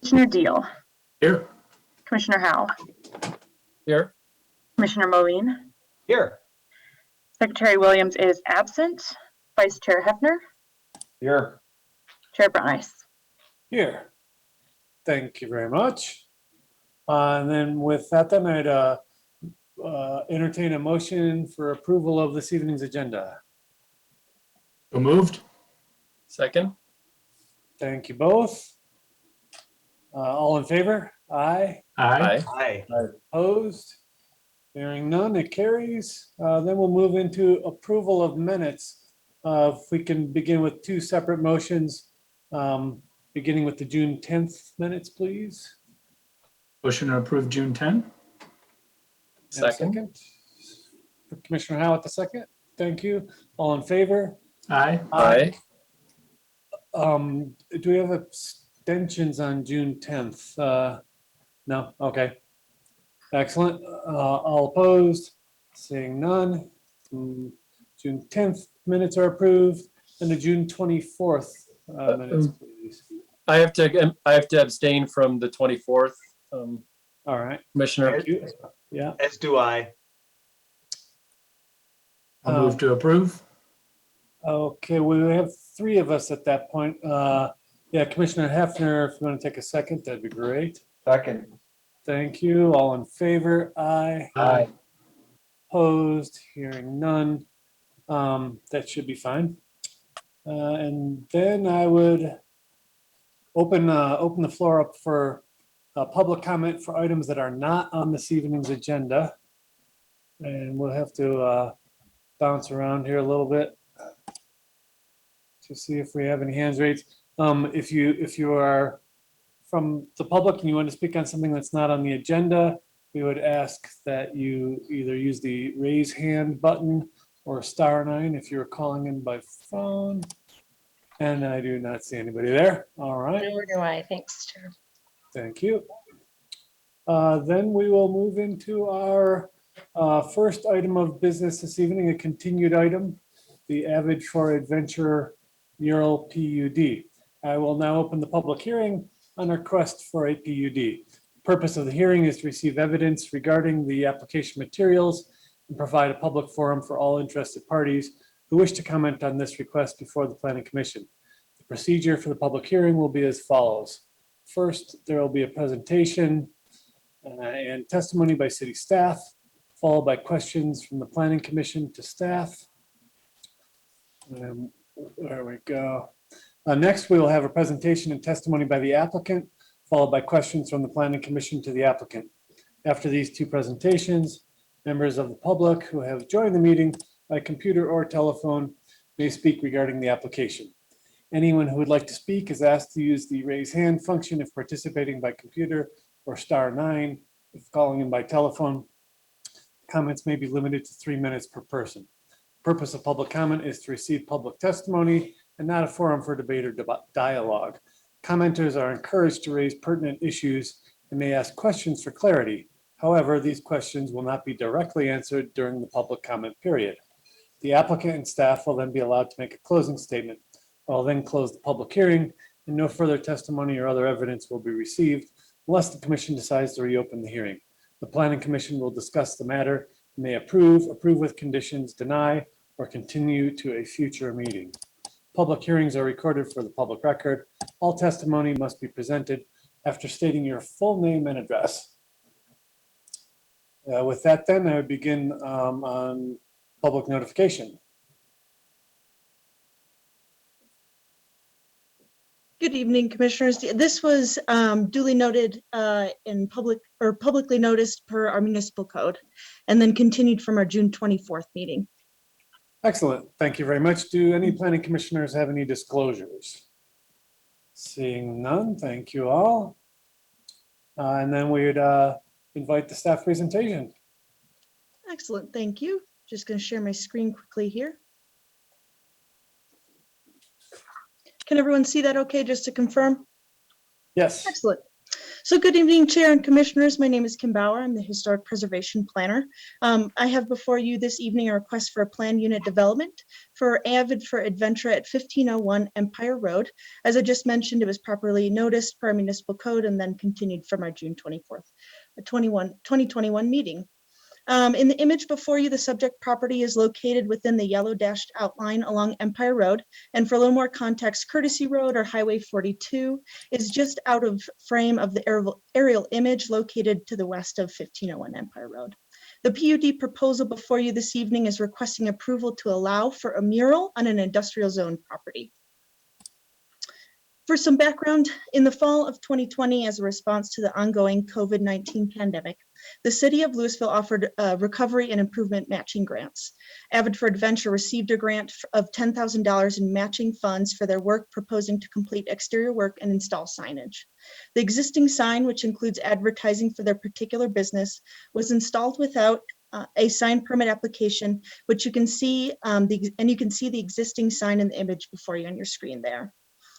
Commissioner Deal, Here. Commissioner Howe, Here. Commissioner Moline, Here. Secretary Williams is absent. Vice Chair Hefner, Here. Chair Brunice. Here. Thank you very much. And then with that, then I'd entertain a motion for approval of this evening's agenda. So moved. Second. Thank you both. All in favor? Aye. Aye. Aye. Opposed? Hearing none, it carries. Then we'll move into approval of minutes. If we can begin with two separate motions, beginning with the June 10th minutes, please. Motion to approve June 10. And a Second. Commissioner Howe at the second. Thank you. All in favor? Aye. Aye. Do we have abstentions on June 10th? No? Okay. Excellent. All opposed? Seeing none. June 10th minutes are approved. And the June 24th minutes, please. I have to abstain from the 24th, All right. Commissioner. Thank you. Yeah. As do I. I'll move to approve. Okay, we have three of us at that point. Yeah, Commissioner Hefner, if you want to take a second, that'd be great. Second. Thank you. All in favor? Aye. Aye. Opposed? Hearing none. That should be fine. And then I would open the floor up for public comment for items that are not on this evening's agenda. And we'll have to bounce around here a little bit to see if we have any hands raised. If you are from the public and you want to speak on something that's not on the agenda, we would ask that you either use the raise hand button or *9 if you're calling in by phone. And I do not see anybody there. All right. Nor do I. Thanks, Chair. Thank you. Then we will move into our first item of business this evening, a continued item, the Avid for Adventure Mural PUD. I will now open the public hearing on a request for a PUD. Purpose of the hearing is to receive evidence regarding the application materials and provide a public forum for all interested parties who wish to comment on this request before the Planning Commission. The procedure for the public hearing will be as follows. First, there will be a presentation and testimony by city staff, followed by questions from the Planning Commission to staff. There we go. Next, we will have a presentation and testimony by the applicant, followed by questions from the Planning Commission to the applicant. After these two presentations, members of the public who have joined the meeting by computer or telephone may speak regarding the application. Anyone who would like to speak is asked to use the raise hand function if participating by computer or *9 if calling in by telephone. Comments may be limited to 3 minutes per person. Purpose of public comment is to receive public testimony and not a forum for debate or dialogue. Commenters are encouraged to raise pertinent issues and may ask questions for clarity. However, these questions will not be directly answered during the public comment period. The applicant and staff will then be allowed to make a closing statement. I'll then close the public hearing and no further testimony or other evidence will be received unless the commission decides to reopen the hearing. The Planning Commission will discuss the matter and may approve with conditions, deny, or continue to a future meeting. Public hearings are recorded for the public record. All testimony must be presented after stating your full name and address. With that then, I would begin on public notification. Good evening, Commissioners. This was duly noted in publicly noticed per our municipal code, and then continued from our June 24th meeting. Excellent. Thank you very much. Do any planning commissioners have any disclosures? Seeing none, thank you all. And then we would invite the staff presentation. Excellent, thank you. Just going to share my screen quickly here. Can everyone see that okay, just to confirm? Yes. Excellent. So good evening, Chair and Commissioners. My name is Kim Bauer. I'm the Historic Preservation Planner. I have before you this evening a request for a planned unit development for Avid for Adventure at 1501 Empire Road. As I just mentioned, it was properly noticed per our municipal code and then continued from our June 24th, 2021 meeting. In the image before you, the subject property is located within the yellow dashed outline along Empire Road. And for a little more context, Courtesy Road or Highway 42 is just out of frame of the aerial image located to the west of 1501 Empire Road. The PUD proposal before you this evening is requesting approval to allow for a mural on an industrial zone property. For some background, in the fall of 2020, as a response to the ongoing COVID-19 pandemic, the city of Louisville offered recovery and improvement matching grants. Avid for Adventure received a grant of $10,000 in matching funds for their work proposing to complete exterior work and install signage. The existing sign, which includes advertising for their particular business, was installed without a sign permit application, which you can see, you can see the existing sign in the image before you on your screen there.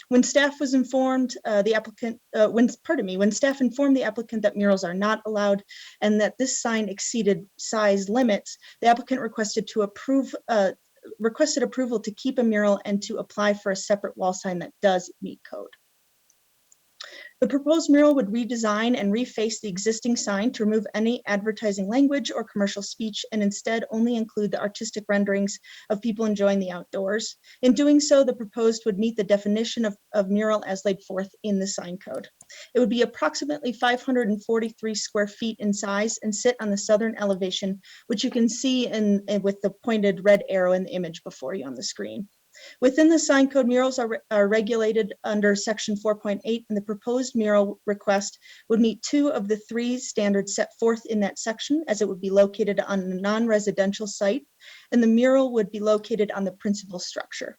When staff was informed, when staff informed the applicant that murals are not allowed and that this sign exceeded size limits, the applicant requested approval to keep a mural and to apply for a separate wall sign that does meet code. The proposed mural would redesign and reface the existing sign to remove any advertising language or commercial speech and instead only include the artistic renderings of people enjoying the outdoors. In doing so, the proposed would meet the definition of mural as laid forth in the sign code. It would be approximately 543 square feet in size and sit on the southern elevation, which you can see with the pointed red arrow in the image before you on the screen. Within the sign code, murals are regulated under section 4.8, and the proposed mural request would meet 2 of the 3 standards set forth in that section, as it would be located on a non-residential site, and the mural would be located on the principal structure.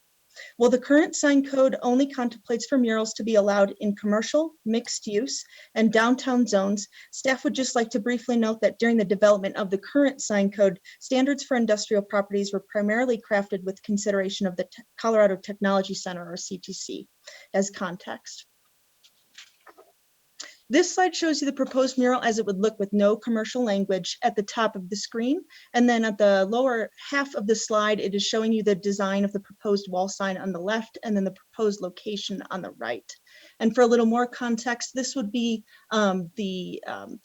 While the current sign code only contemplates for murals to be allowed in commercial, mixed use, and downtown zones, staff would just like to briefly note that during the development of the current sign code, standards for industrial properties were primarily crafted with consideration of the Colorado Technology Center, or CTC, as context. This slide shows you the proposed mural as it would look with no commercial language at the top of the screen. And then at the lower half of the slide, it is showing you the design of the proposed wall sign on the left and then the proposed location on the right. And for a little more context, this would be the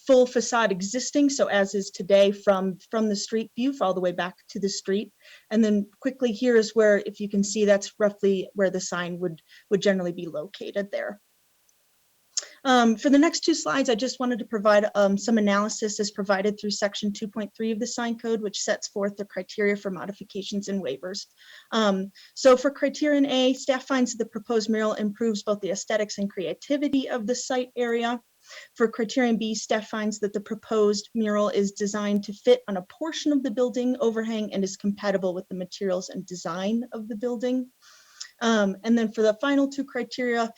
full facade existing. So as is today from the street view all the way back to the street. And then quickly here is where, if you can see, that's roughly where the sign would generally be located there. For the next 2 slides, I just wanted to provide some analysis as provided through section 2.3 of the sign code, which sets forth the criteria for modifications and waivers. So for criterion A, staff finds that the proposed mural improves both the aesthetics and creativity of the site area. For criterion B, staff finds that the proposed mural is designed to fit on a portion of the building overhang and is compatible with the materials and design of the building. And then for the final 2 criteria,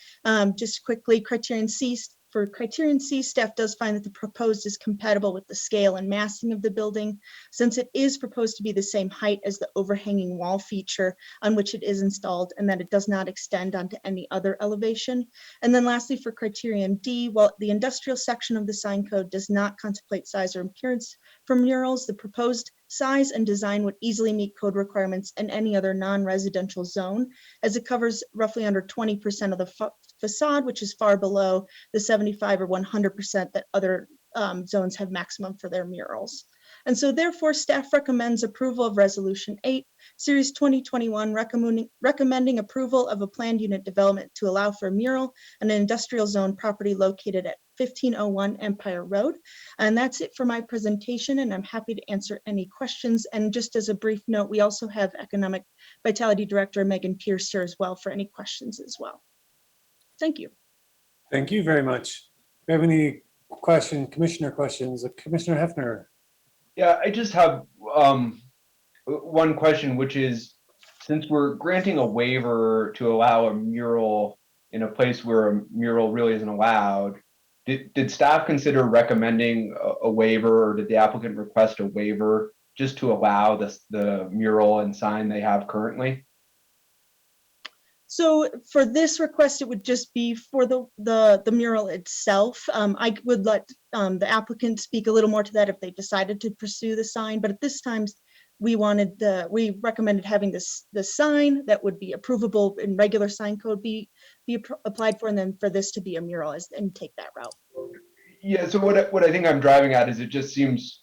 just quickly, criterion C. For criterion C, staff does find that the proposed is compatible with the scale and massing of the building, since it is proposed to be the same height as the overhanging wall feature on which it is installed, and that it does not extend onto any other elevation. And then lastly, for criterion D, while the industrial section of the sign code does not contemplate size or appearance for murals, the proposed size and design would easily meet code requirements in any other non-residential zone, as it covers roughly under 20% of the facade, which is far below the 75 or 100% that other zones have maximum for their murals. And so therefore, staff recommends approval of Resolution 8, Series 2021, recommending approval of a planned unit development to allow for a mural on an industrial zone property located at 1501 Empire Road. And that's it for my presentation, and I'm happy to answer any questions. And just as a brief note, we also have Economic Vitality Director Megan Pierce here as well for any questions as well. Thank you. Thank you very much. Do you have any commissioner questions? Commissioner Hefner. Yeah, I just have one question, which is, since we're granting a waiver to allow a mural in a place where a mural really isn't allowed, did staff consider recommending a waiver, or did the applicant request a waiver just to allow the mural and sign they have currently? So for this request, it would just be for the mural itself. I would let the applicant speak a little more to that if they decided to pursue the sign, but at this time, we recommended having the sign that would be approvable in regular sign code be applied for, and then for this to be a mural and take that route. Yeah, so what I think I'm driving at is it just seems,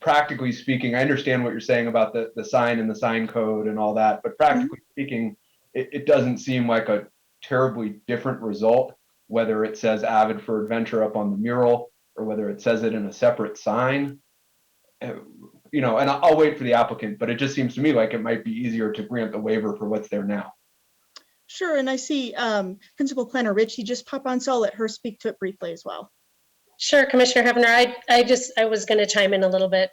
practically speaking, I understand what you're saying about the sign and the sign code and all that, but practically speaking, it doesn't seem like a terribly different result, whether it says Avid for Adventure up on the mural or whether it says it in a separate sign. You know, and I'll wait for the applicant, but it just seems to me like it might be easier to grant the waiver for what's there now. Sure, and I see Principal Planner Ritchie just pop on, so I'll let her speak to it briefly as well. Sure, Commissioner Hefner. I was going to chime in a little bit.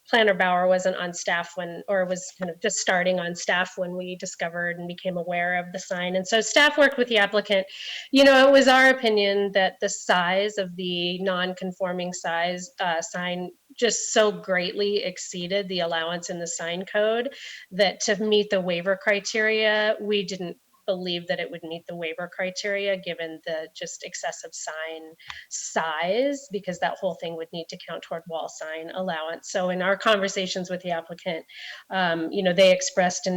Planner Bauer wasn't on staff or was kind of just starting on staff when we discovered and became aware of the sign. And so staff worked with the applicant. You know, it was our opinion that the size of the non-conforming size sign just so greatly exceeded the allowance in the sign code that to meet the waiver criteria, we didn't believe that it would meet the waiver criteria given the just excessive sign size, because that whole thing would need to count toward wall sign allowance. So in our conversations with the applicant, you know, they expressed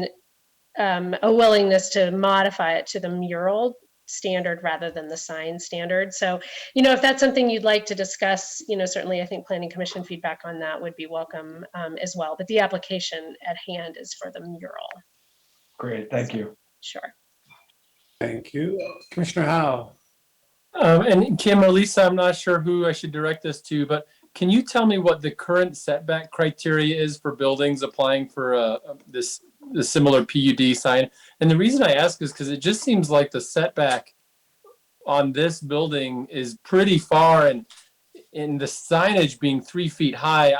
a willingness to modify it to the mural standard rather than the sign standard. So, you know, if that's something you'd like to discuss, you know, certainly I think Planning Commission feedback on that would be welcome as well. But the application at hand is for the mural. Great, thank you. Sure. Thank you. Commissioner Howe. And Kim or Lisa, I'm not sure who I should direct this to, but can you tell me what the current setback criteria is for buildings applying for this similar PUD sign? And the reason I ask is because it just seems like the setback on this building is pretty far, and in the signage being 3 feet high,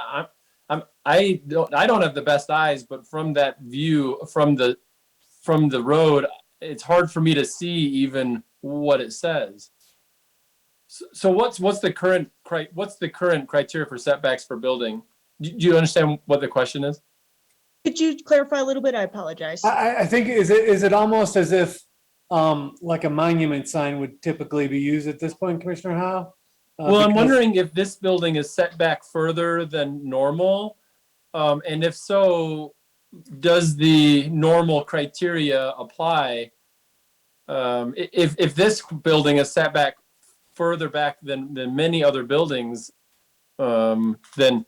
I don't have the best eyes, but from that view from the road, it's hard for me to see even what it says. So what's the current criteria for setbacks for building? Do you understand what the question is? Could you clarify a little bit? I apologize. I think, is it almost as if like a monument sign would typically be used at this point, Commissioner Howe? Well, I'm Because- wondering if this building is set back further than normal. And if so, does the normal criteria apply? If this building is set back further back than many other buildings, then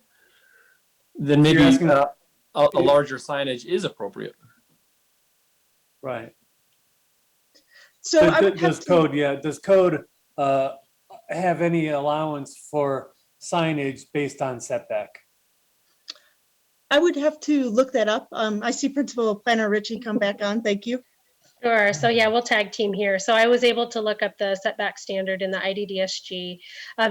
maybe asking- a larger signage is appropriate. Right. So I would have to, Does code have any allowance for signage based on setback? I would have to look that up. I see Principal Planner Ritchie come back on. Thank you. Sure. So yeah, we'll tag team here. So I was able to look up the setback standard in the IDDSG.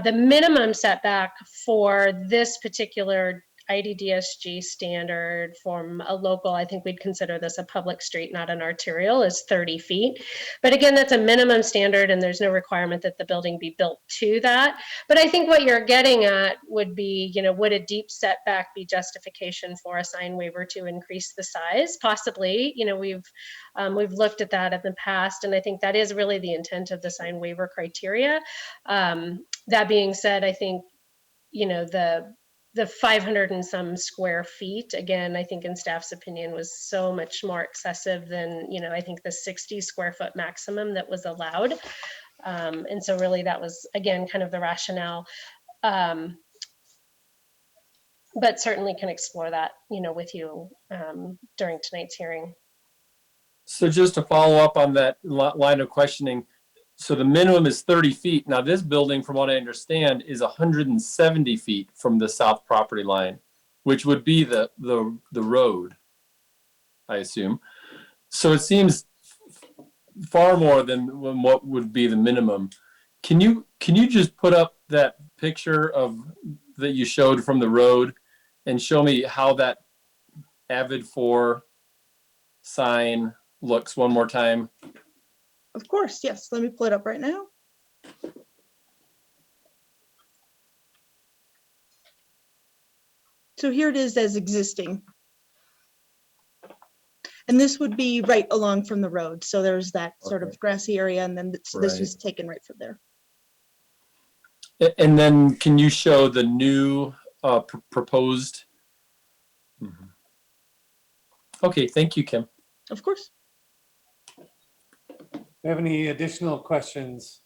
The minimum setback for this particular IDDSG standard from a local, I think we'd consider this a public street, not an arterial, is 30 feet. But again, that's a minimum standard and there's no requirement that the building be built to that. But I think what you're getting at would be, you know, would a deep setback be justification for a sign waiver to increase the size? Possibly, you know, we've looked at that in the past, and I think that is really the intent of the sign waiver criteria. That being said, I think, you know, the 500 and some square feet, again, I think in staff's opinion was so much more excessive than, you know, I think the 60 square foot maximum that was allowed. And so really that was, again, kind of the rationale. But certainly can explore that, you know, with you during tonight's hearing. So just to follow up on that line of questioning, so the minimum is 30 feet. Now this building, from what I understand, is 170 feet from the south property line, which would be the road, I assume. So it seems far more than what would be the minimum. Can you just put up that picture that you showed from the road and show me how that Avid for sign looks one more time? Of course, yes. Let me pull it up right now. So here it is as existing. And And this would be right along from the road. So there's that sort of Okay. grassy area, and then so this Right. was taken right from there. And then can you show the new proposed? Mhm. Okay, thank you, Kim. Of course. Do you have any additional questions?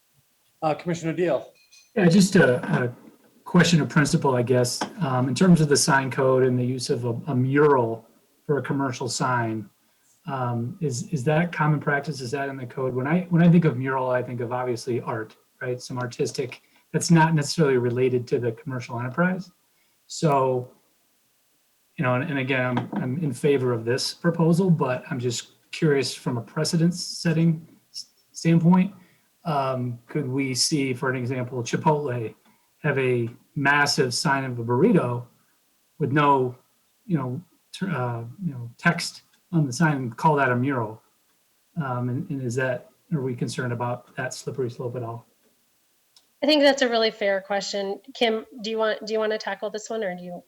Commissioner Deal? Yeah, just a question of principle, I guess. In terms of the sign code and the use of a mural for a commercial sign, is that common practice? Is that in the code? When I think of mural, I think of obviously art, right? Some artistic, that's not necessarily related to the commercial enterprise. So, and again, I'm in favor of this proposal, but I'm just curious from a precedence setting standpoint. Could we see, for an example, Chipotle have a massive sign of a burrito with no, text on the sign and call that a mural? And are we concerned about that slippery slope at all? I think that's a really fair question. Kim, do you want to tackle this one, or do you want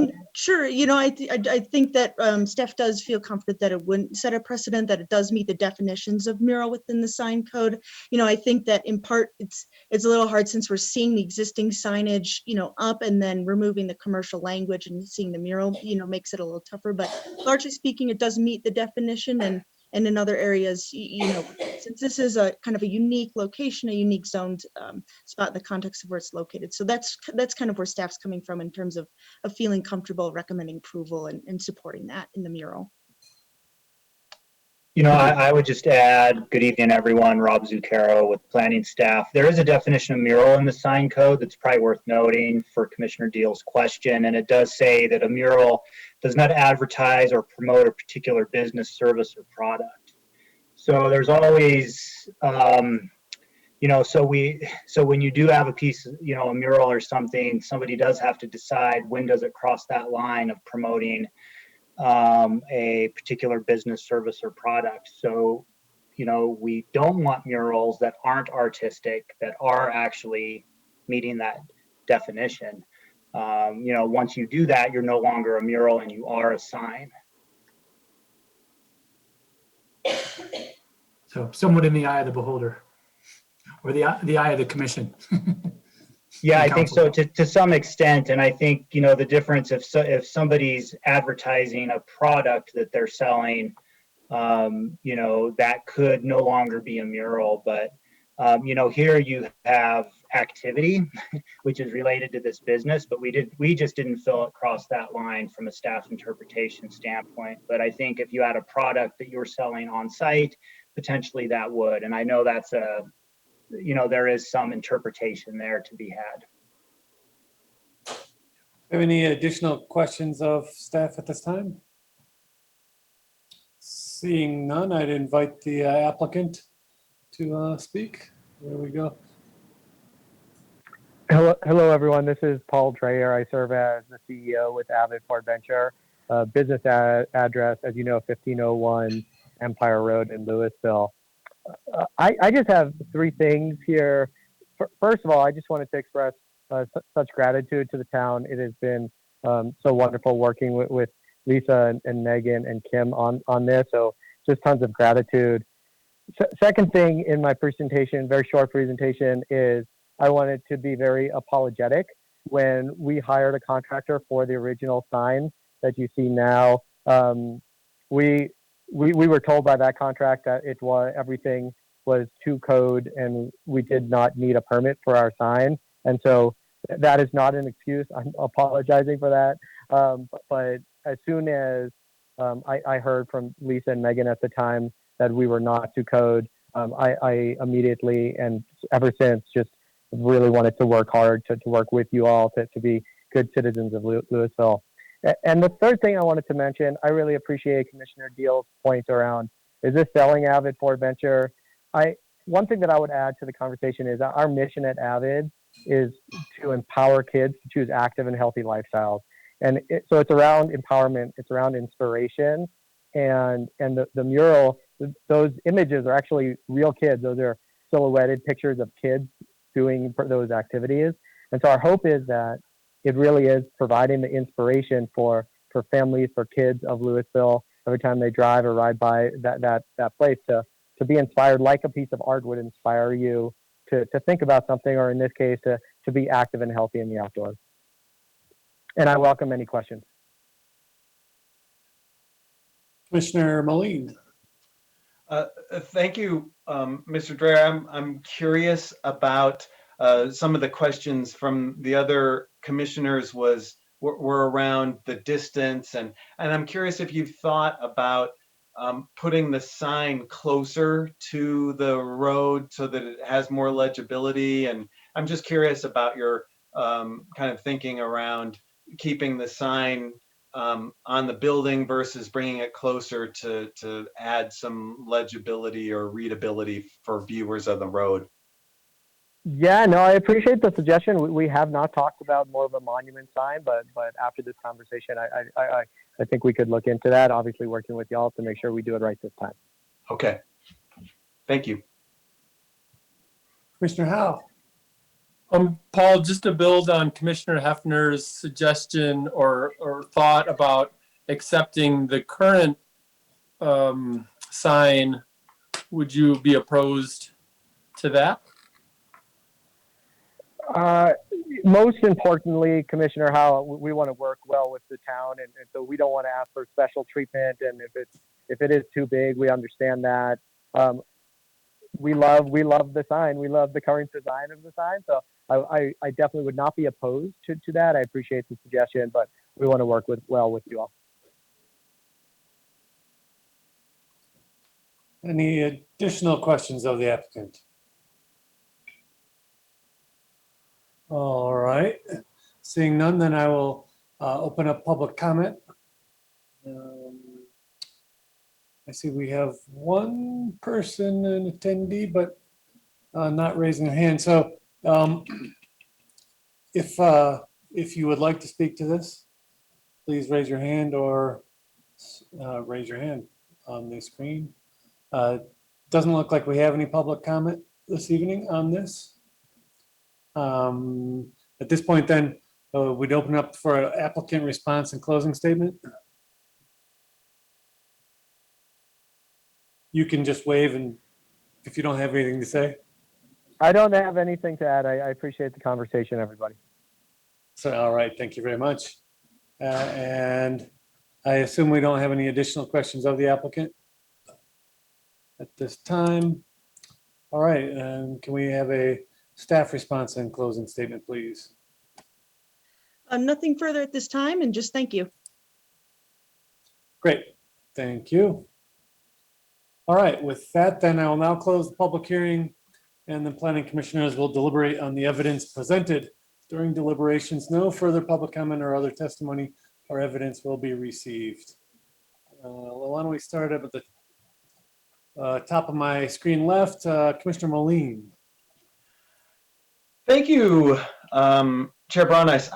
me to? Sure. I think that staff does feel confident that it wouldn't set a precedent, that it does meet the definitions of mural within the sign code. I think that in part it's a little hard since we're seeing the existing signage, up and then removing the commercial language and seeing the mural, makes it a little tougher. But largely speaking, it does meet the definition. And in other areas, since this is a kind of a unique location, a unique zoned spot in the context of where it's located. So that's kind of where staff's coming from in terms of feeling comfortable recommending approval and supporting that in the mural. I would just add, good evening, everyone. Rob Zuccaro with planning staff. There is a definition of mural in the sign code that's probably worth noting for Commissioner Deal's question. And it does say that a mural does not advertise or promote a particular business, service, or product. So there's always, so when you do have a piece, a mural or something, somebody does have to decide when does it cross that line of promoting a particular business, service, or product. So, we don't want murals that aren't artistic, that are actually meeting that definition. Once you do that, you're no longer a mural and you are a sign. So somewhat in the eye of the beholder, or the eye of the commission. Yeah, The I think so to some extent. And I think, the difference if somebody's advertising a product that they're selling, that could no longer be a mural. But, here you have activity, which is related to this business, but we just didn't feel it crossed that line from a staff interpretation standpoint. But I think if you had a product that you're selling on site, potentially that would. And I know that's there is some interpretation there to be had. Have any additional questions of staff at this time? Seeing none, I'd invite the applicant to speak. There we go. Hello, everyone. This is Paul Dreyer. I serve as the CEO with Avid Portventure. Business address, as you know, 1501 Empire Road in Louisville. I just have three things here. First of all, I just wanted to express such gratitude to the town. It has been so wonderful working with Lisa and Megan and Kim on this. So just tons of gratitude. Second thing in my presentation, very short presentation, is I wanted to be very apologetic. When we hired a contractor for the original sign that you see now, we were told by that contract that everything was to code and we did not need a permit for our sign. And so that is not an excuse. I'm apologizing for that. But as soon as I heard from Lisa and Megan at the time that we were not to code, I immediately and ever since just really wanted to work hard to work with you all to be good citizens of Louisville. And the third thing I wanted to mention, I really appreciate Commissioner Deal's points around, is this selling Avid Portventure? One thing that I would add to the conversation is our mission at Avid is to empower kids to choose active and healthy lifestyles. And so it's around empowerment, it's around inspiration. And the mural, those images are actually real kids. Those are silhouetted pictures of kids doing those activities. And so our hope is that it really is providing the inspiration for families, for kids of Louisville every time they drive or ride by that place to be inspired, like a piece of art would inspire you to think about something, or in this case, to be active and healthy in the outdoors. And I welcome any questions. Commissioner Moline. Thank you, Mr. Dreyer. I'm curious about some of the questions from the other commissioners were around the distance, and I'm curious if you've thought about putting the sign closer to the road so that it has more legibility. And I'm just curious about your kind of thinking around keeping the sign on the building versus bringing it closer to add some legibility or readability for viewers of the road. Yeah, no, I appreciate the suggestion. We have not talked about more of a monument sign, but after this conversation, I think we could look into that. Obviously, working with y'all to make sure we do it right this time. Okay. Thank you. Commissioner Howe. Paul, just to build on Commissioner Hefner's suggestion or thought about accepting the current sign, would you be opposed to that? Most importantly, Commissioner Howe, we want to work well with the town, and so we don't want to ask for special treatment. And if it is too big, we understand that. We love the sign. We love the current design of the sign. So I definitely would not be opposed to that. I appreciate the suggestion, but we want to work well with you all. Any additional questions of the applicant? All right, seeing none, then I will open up public comment. I see we have one person, an attendee, but not raising their hand. So if you would like to speak to this, please raise your hand or raise your hand on the screen. Doesn't look like we have any public comment this evening on this. At this point, then, we'd open up for an applicant response and closing statement. You can just wave, and if you don't have anything to say. I don't have anything to add. I appreciate the conversation, everybody. So, all right, thank you very much. And I assume we don't have any additional questions of the applicant at this time. All right, and can we have a staff response and closing statement, please? Nothing further at this time, and just thank you. Great, thank you. All right, with that, then I will now close the public hearing, and the planning commissioners will deliberate on the evidence presented. During deliberations, no further public comment or other testimony or evidence will be received. Well, why don't we start up at the top of my screen left, Commissioner Moline. Thank you, Chair Brauneis.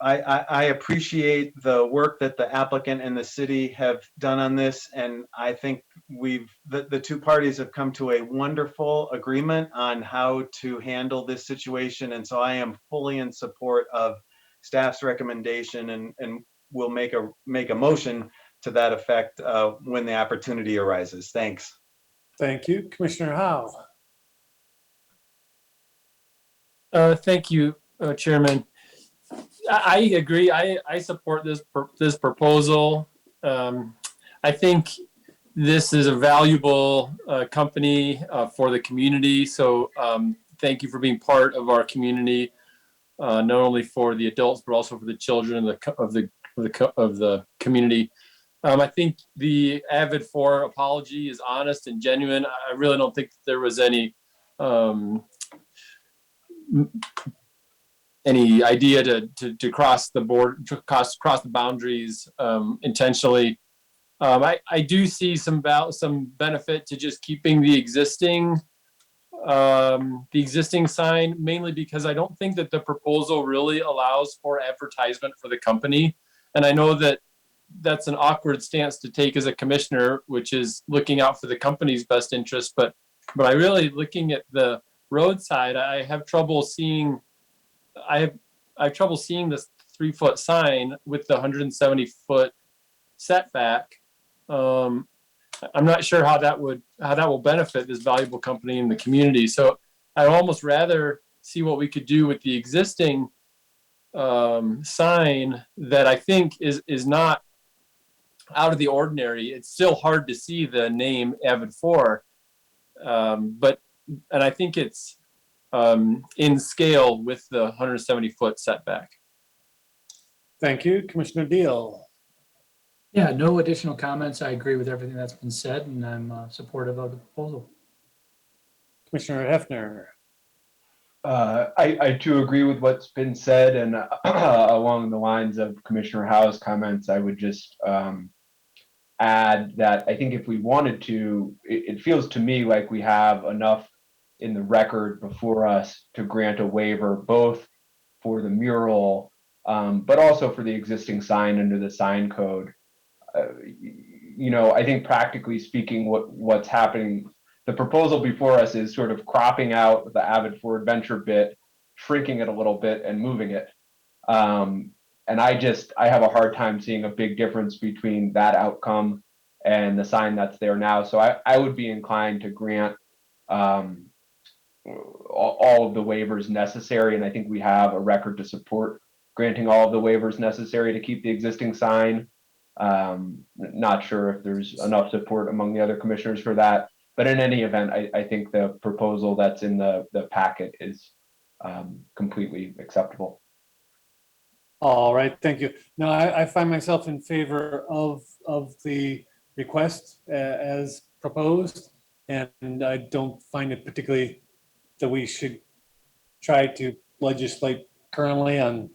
I appreciate the work that the applicant and the city have done on this, and I think the two parties have come to a wonderful agreement on how to handle this situation, and so I am fully in support of staff's recommendation, and will make a motion to that effect when the opportunity arises. Thanks. Thank you, Commissioner Howe. Thank you, Chairman. I agree. I support this proposal. I think this is a valuable company for the community. So thank you for being part of our community, not only for the adults but also for the children of the community. I think the Avid for apology is honest and genuine. I really don't think there was any idea to cross the board, to cross the boundaries intentionally. I do see some benefit to just keeping the existing sign, mainly because I don't think that the proposal really allows for advertisement for the company. And I know that that's an awkward stance to take as a commissioner, which is looking out for the company's best interest. But I really, looking at the roadside, I have trouble seeing this 3-foot sign with the 170-foot setback, I'm not sure how that will benefit this valuable company in the community. So I'd almost rather see what we could do with the existing sign that I think is not out of the ordinary. It's still hard to see the name Avid 4, and I think it's in scale with the 170-foot setback. Thank you. Commissioner Deal. Yeah, no additional comments. I agree with everything that's been said, and I'm supportive of the proposal. Commissioner Hefner. I too agree with what's been said, and along the lines of Commissioner Howe's comments, I would just add that I think if we wanted to, it feels to me like we have enough in the record before us to grant a waiver, both for the mural, but also for the existing sign under the sign code. I think practically speaking, what's happening, the proposal before us is sort of cropping out the Avid 4 Adventure bit, shrinking it a little bit and moving it. And I have a hard time seeing a big difference between that outcome and the sign that's there now. So I would be inclined to grant all of the waivers necessary. And I think we have a record to support granting all of the waivers necessary to keep the existing sign. Not sure if there's enough support among the other commissioners for that, but in any event, I think the proposal that's in the packet is completely acceptable. All right, thank you. No, I find myself in favor of the request as proposed, and I don't find it particularly that we should try to legislate currently on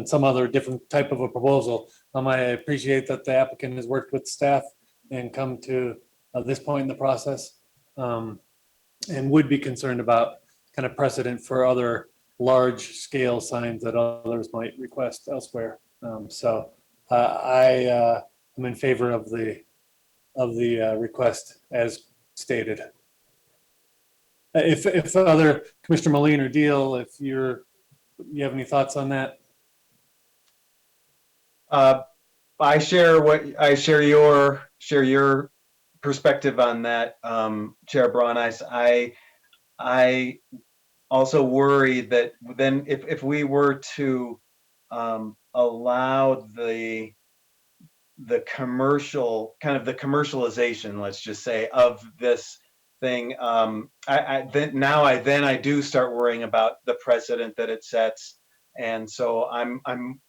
some other different type of a proposal. I appreciate that the applicant has worked with staff and come to this point in the process, and would be concerned about kind of precedent for other large scale signs that others might request elsewhere. So I am in favor of the request as stated. If other Commissioner Moline or Deal, if you have any thoughts on that? I share your perspective on that, Chair Brauneis. I also worry that then if we were to allow the commercial, kind of the commercialization, let's just say, of this thing, I do start worrying about the precedent that it sets. And so I'm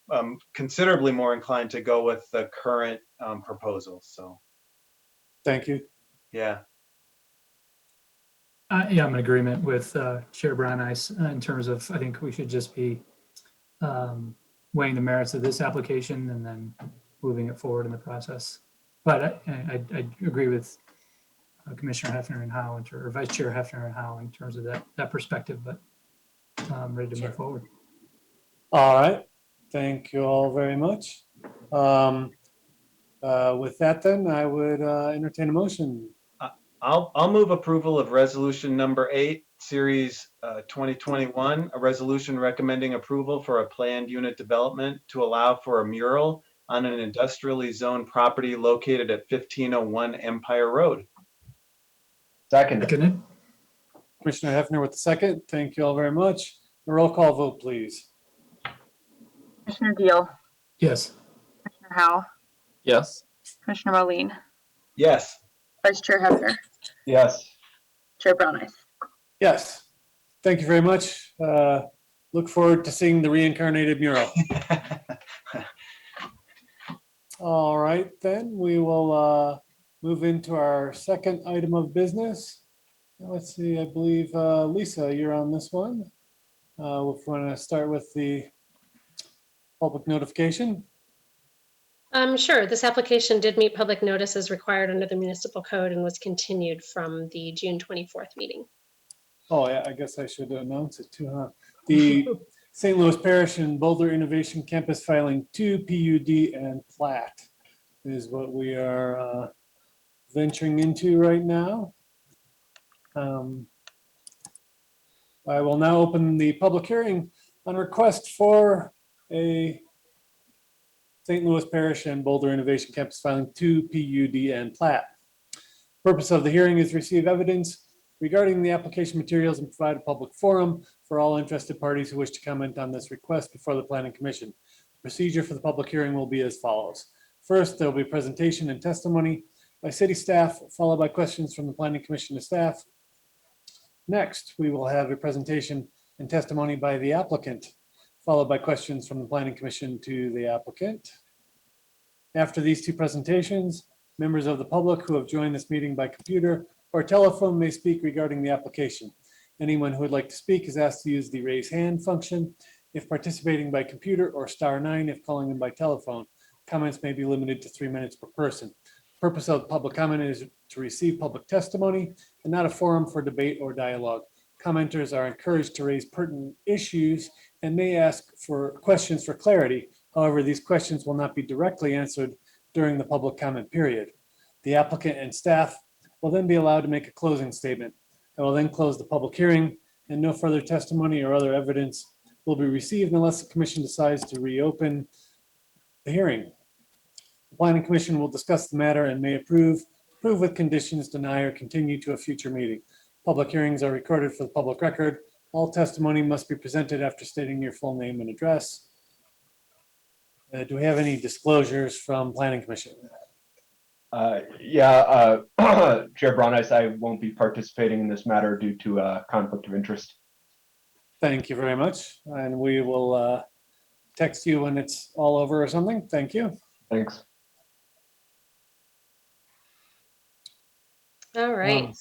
considerably more inclined to go with the current proposal. So, Thank you. yeah. Yeah, I'm in agreement with Chair Brauneis in terms of, I think we should just be weighing the merits of this application and then moving it forward in the process. But I agree with Commissioner Hefner and Howe, or Vice Chair Hefner and Howe in terms of that perspective, but I'm ready to move forward. All right, thank you all very much. With that then, I would entertain a motion. I'll move approval of resolution number 8, series 2021, a resolution recommending approval for a planned unit development to allow for a mural on an industrially zoned property located at 1501 Empire Road. Second. Commissioner Hefner with the second. Thank you all very much. A roll call vote, please. Commissioner Deal, Yes. Commissioner Howe, Yes. Commissioner Moline, Yes. Vice Chair Hefner, Yes. Chair Brauneis. Yes. Thank you very much. Look forward to seeing the reincarnated mural. All right, then we will move into our second item of business. Let's see, I believe, Lisa, you're on this one. If we want to start with the public notification. Sure. This application did meet public notice as required under the municipal code and was continued from the June 24th meeting. Oh, yeah, I guess I should announce it too, huh? The St. Louis Parish and Boulder Innovation Campus filing 2 PUD and plat is what we are venturing into right now. I will now open the public hearing on request for a St. Louis Parish and Boulder Innovation Campus Filing 2 PUD and plat. Purpose of the hearing is to receive evidence regarding the application materials and provide a public forum for all interested parties who wish to comment on this request before the Planning Commission. Procedure for the public hearing will be as follows. First, there will be a presentation and testimony by city staff, followed by questions from the Planning Commission to staff. Next, we will have a presentation and testimony by the applicant, followed by questions from the Planning Commission to the applicant. After these two presentations, members of the public who have joined this meeting by computer or telephone may speak regarding the application. Anyone who would like to speak is asked to use the raise hand function if participating by computer, or *9 if calling in by telephone. Comments may be limited to 3 minutes per person. Purpose of public comment is to receive public testimony and not a forum for debate or dialogue. Commenters are encouraged to raise pertinent issues and may ask for questions for clarity. However, these questions will not be directly answered during the public comment period. The applicant and staff will then be allowed to make a closing statement. I will then close the public hearing, and no further testimony or other evidence will be received unless the commission decides to reopen the hearing. The Planning Commission will discuss the matter and may approve with conditions, deny, or continue to a future meeting. Public hearings are recorded for the public record. All testimony must be presented after stating your full name and address. Do we have any disclosures from Planning Commission? Yeah, Chair Brauneis, I won't be participating in this matter due to a conflict of interest. Thank you very much. And we will text you when it's all over or something. Thank you. Thanks. All right.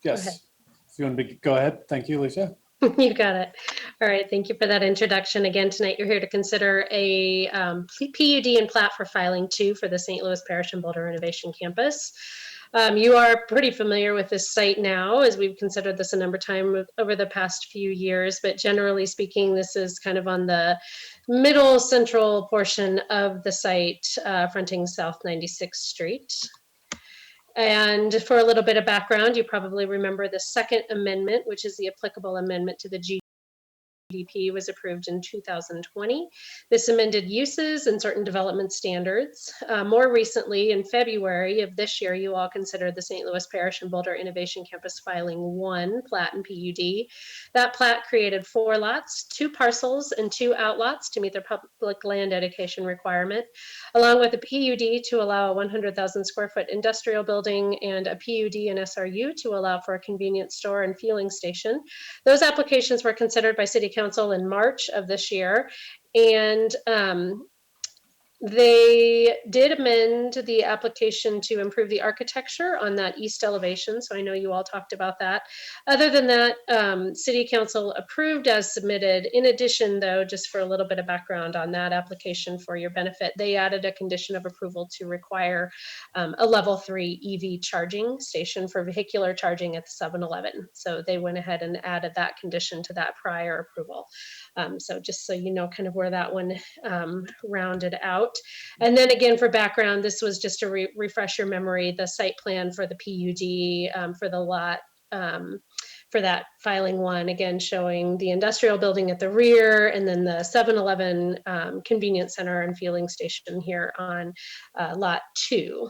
Yes. ahead. If you want to go ahead. Thank you, Lisa. You got it. All right. Thank you for that introduction. Again, tonight you're here to consider a PUD and plat for filing 2 for the St. Louis Parish and Boulder Innovation Campus. You are pretty familiar with this site now, as we've considered this a number of times over the past few years, but generally speaking, this is kind of on the middle central portion of the site, fronting South 96th Street. And for a little bit of background, you probably remember the second amendment, which is the applicable amendment to the GDP, was approved in 2020. This amended uses and certain development standards. More recently, in February of this year, you all considered the St. Louis Parish and Boulder Innovation Campus filing 1 plat and PUD. That plat created 4 lots, 2 parcels, and 2 outlots to meet their public land dedication requirement, along with a PUD to allow a 100,000 square foot industrial building and a PUD and SRU to allow for a convenience store and fueling station. Those applications were considered by City Council in March of this year, and they did amend the application to improve the architecture on that east elevation. So I know you all talked about that. Other than that, City Council approved as submitted. In addition, though, just for a little bit of background on that application for your benefit, they added a condition of approval to require a level 3 EV charging station for vehicular charging at the 7-Eleven. So they went ahead and added that condition to that prior approval. So just so you know kind of where that one rounded out. And then again, for background, this was just to refresh your memory, the site plan for the PUD for the lot for that filing 1, again, showing the industrial building at the rear and then the 7-Eleven convenience center and fueling station here on lot 2.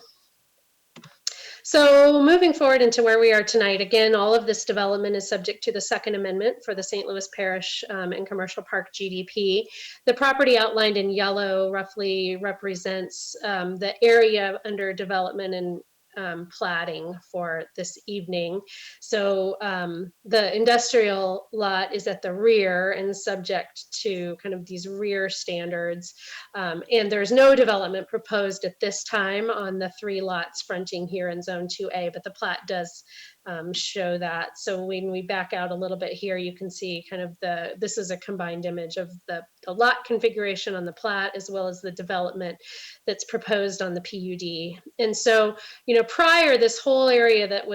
So moving forward into where we are tonight, again, all of this development is subject to the second amendment for the St. Louis Parish and Commercial Park GDP. The property outlined in yellow roughly represents the area under development and platting for this evening. So the industrial lot is at the rear and subject to kind of these rear standards. And there's no development proposed at this time on the 3 lots fronting here in Zone 2A, but the plat does show that. So when we back out a little bit here, you can see kind of this is a combined image of the lot configuration on the plat as well as the development that's proposed on the PUD. And so, you know, prior, this whole area that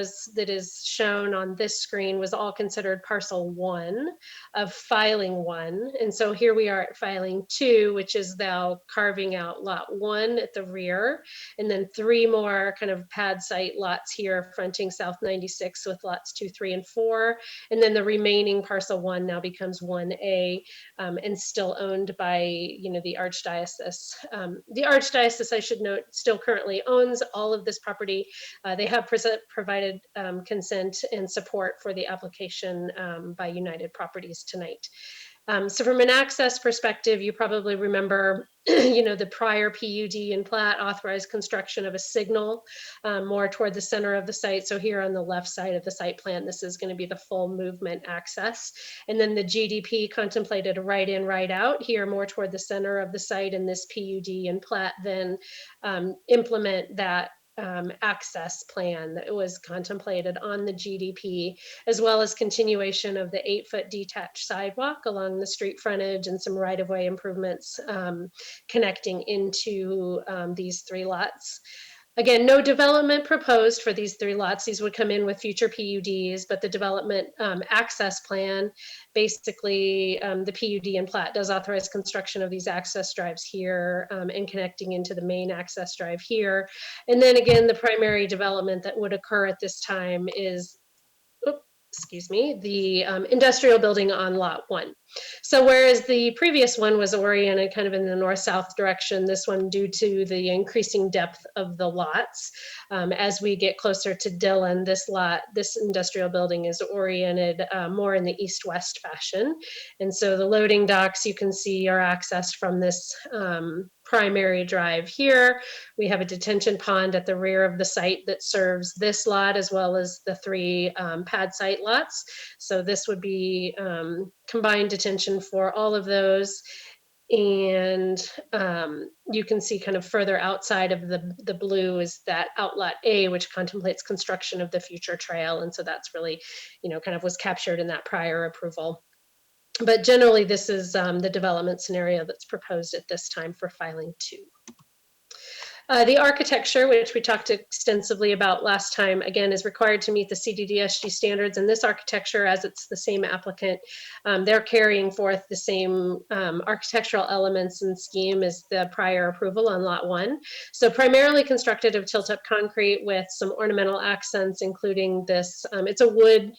is shown on this screen was all considered parcel 1 of filing 1. And so here we are at filing 2, which is now carving out lot 1 at the rear, and then 3 more kind of pad site lots here fronting South 96th 1-6 with lots 2, 3, and 4. And then the remaining parcel 1 now becomes 1A, and still owned by, the Archdiocese. The Archdiocese, I should note, still currently owns all of this property. They have provided consent and support for the application by United Properties tonight. So from an access perspective, you probably remember, the prior PUD and plat authorized construction of a signal more toward the center of the site. So here on the left side of the site plan, this is going to be the full movement access. And then the GDP contemplated a right in, right out here more toward the center of the site, and this PUD and plat then implement that access plan that was contemplated on the GDP, as well as continuation of the 8-foot detached sidewalk along the street frontage and some right-of-way improvements connecting into these 3 lots. Again, no development proposed for these 3 lots. These would come in with future PUDs, but the development access plan, basically the PUD and plat does authorize construction of these access drives here and connecting into the main access drive here. And then again, the primary development that would occur at this time is, the industrial building on lot 1. So whereas the previous one was oriented kind of in the north-south direction, this one, due to the increasing depth of the lots, as we get closer to Dillon, this industrial building is oriented more in the east-west fashion. And so the loading docks you can see are accessed from this primary drive here. We have a detention pond at the rear of the site that serves this lot, as well as the 3 pad site lots. So this would be combined detention for all of those. And you can see kind of further outside of the blue is that outlot A, which contemplates construction of the future trail. And so that's really, kind of was captured in that prior approval. But generally, this is the development scenario that's proposed at this time for filing 2. The architecture, which we talked extensively about last time, again, is required to meet the CDDSG standards. And this architecture, as it's the same applicant, they're carrying forth the same architectural elements and scheme as the prior approval on lot 1. So primarily constructed of tilt-up concrete with some ornamental accents, including this, it's a wood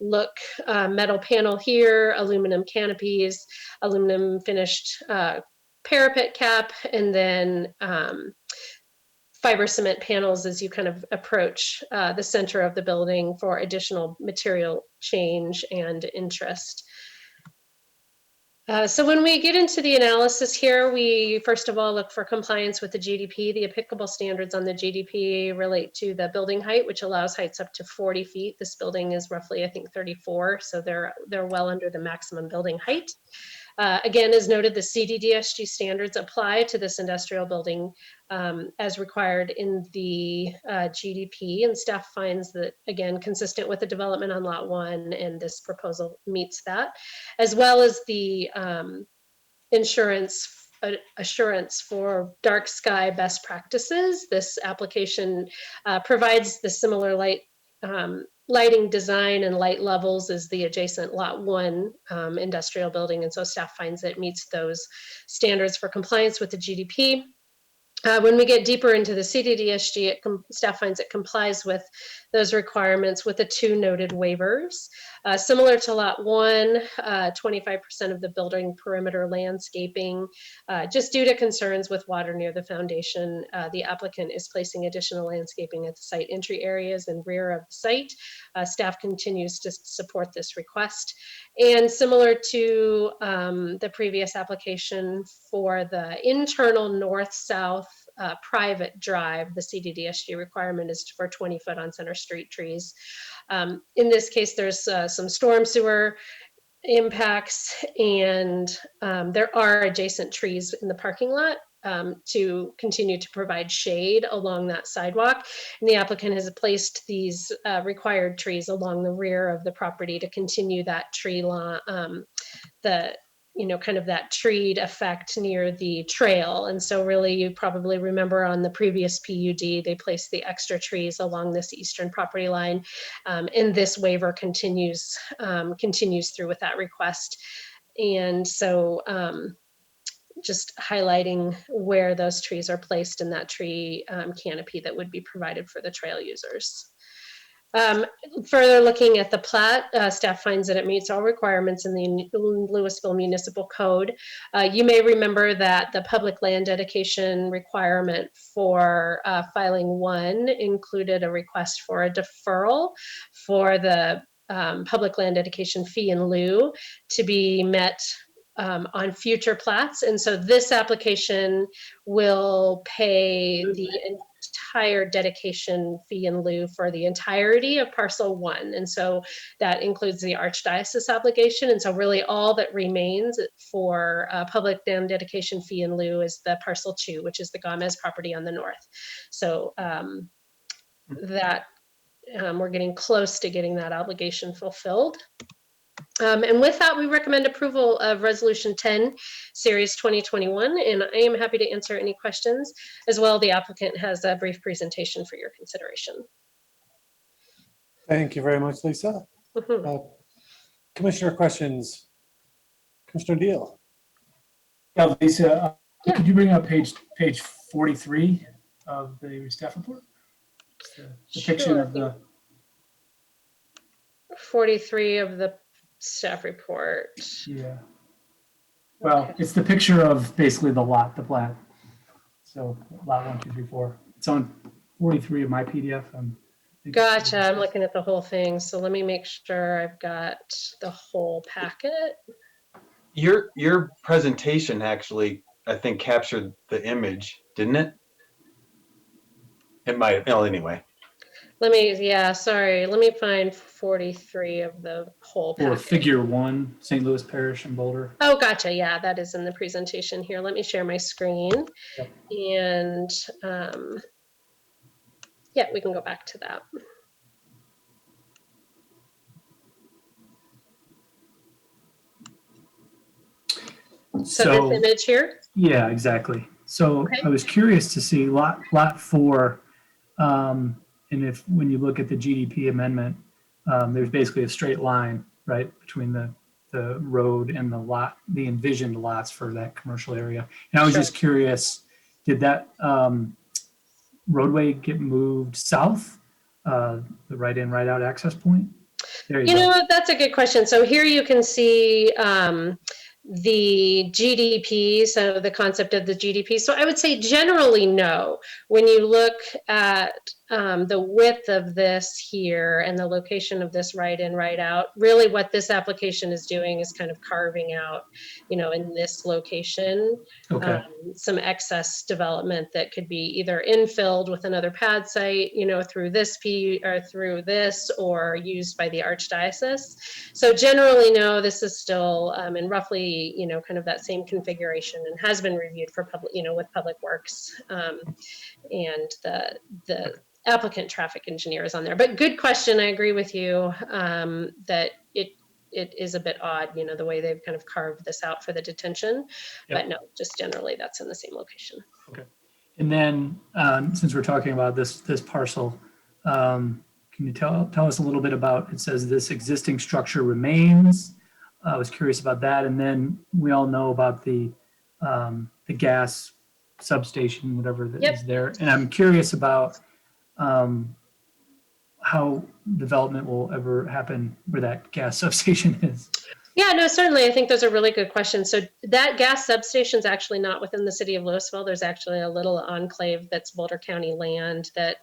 look metal panel here, aluminum canopies, aluminum finished parapet cap, and then fiber cement panels as you kind of approach the center of the building for additional material change and interest. So when we get into the analysis here, we first of all look for compliance with the GDP. The applicable standards on the GDP relate to the building height, which allows heights up to 40 feet. This building is roughly, I think, 34, so they're well under the maximum building height. Again, as noted, the CDDSG standards apply to this industrial building as required in the GDP, and staff finds that, again, consistent with the development on lot 1, and this proposal meets that, as well as the assurance for dark sky best practices. This application provides the similar lighting design and light levels as the adjacent lot 1 industrial building. And so staff finds that it meets those standards for compliance with the GDP. When we get deeper into the CDDSG, staff finds it complies with those requirements with the 2 noted waivers. Similar to lot 1, 25% of the building perimeter landscaping, just due to concerns with water near the foundation, the applicant is placing additional landscaping at the site entry areas and rear of the site. Staff continues to support this request. And similar to the previous application for the internal north-south private drive, the CDDSG requirement is for 20 foot on center street trees. In this case, there's some storm sewer impacts, and there are adjacent trees in the parking lot to continue to provide shade along that sidewalk. And the applicant has placed these required trees along the rear of the property to continue that tree lawn, kind of that treed effect near the trail. And so really, you probably remember on the previous PUD, they placed the extra trees along this eastern property line. And this waiver continues through with that request. And so just highlighting where those trees are placed in that tree canopy that would be provided for the trail users. Further looking at the plat, staff finds that it meets all requirements in the Louisville Municipal Code. You may remember that the public land dedication requirement for filing 1 included a request for a deferral for the public land dedication fee in lieu to be met on future plats. And so this application will pay the entire dedication fee in lieu for the entirety of parcel 1. And so that includes the archdiocese obligation. And so really all that remains for public land dedication fee in lieu is the parcel 2, which is the Gomez property on the north. So that we're getting close to getting that obligation fulfilled. And with that, we recommend approval of Resolution 10, Series 2021, and I am happy to answer any questions. As well, the applicant has a brief presentation for your consideration. Thank you very much, Lisa. Commissioner questions? Commissioner Deal? Yeah, Lisa, Yeah. could you bring up page 43 of the staff report? The picture of the, 43 of the staff report. yeah. Well, Okay. it's the picture of basically the lot, the plat. So lot 1, 2, 3, 4. It's on 43 of my PDF. Gotcha. I'm looking at the whole thing. So let me make sure I've got the whole packet. Your presentation actually, I think, captured the image, didn't it? It might, well, anyway. Let me, yeah, sorry. Let me find 43 of the whole Or packet. figure 1, St. Louis Parish and Boulder. Oh, gotcha. Yeah, that is in the presentation here. Let me share my screen. Yep. And yeah, we can go back to that. So this image here? Yeah, exactly. So Okay. I was curious to see lot 4, and if, when you look at the GDP amendment, there's basically a straight line, right, between the road and the lot, the envisioned lots for that commercial area. And I was Sure. just curious, did that roadway get moved south, the right in, right out access point? There you You go. know what? That's a good question. So here you can see the GDP, so the concept of the GDP. So I would say generally no. When you look at the width of this here and the location of this right in, right out, really what this application is doing is kind of carving out, you know, in this location, Okay. some excess development that could be either infilled with another pad site, you know, through this or through this, or used by the Archdiocese. So generally, no, this is still in roughly, you know, kind of that same configuration and has been reviewed for public, you know, with Public Works and the applicant traffic engineer is on there. But good question. I agree with you that it is a bit odd, you know, the way they've kind of carved this out for the detention. Yep. But no, just generally that's in the same location. And then, since we're talking about this parcel, can you tell us a little bit about, it says this existing structure remains. I was curious about that. And then we all know about the gas substation, whatever that Yep. is there. And I'm curious about how development will ever happen where that gas substation is. Yeah, no, certainly. I think those are really good questions. So that gas substation is actually not within the city of Louisville. There's actually a little enclave that's Boulder County land that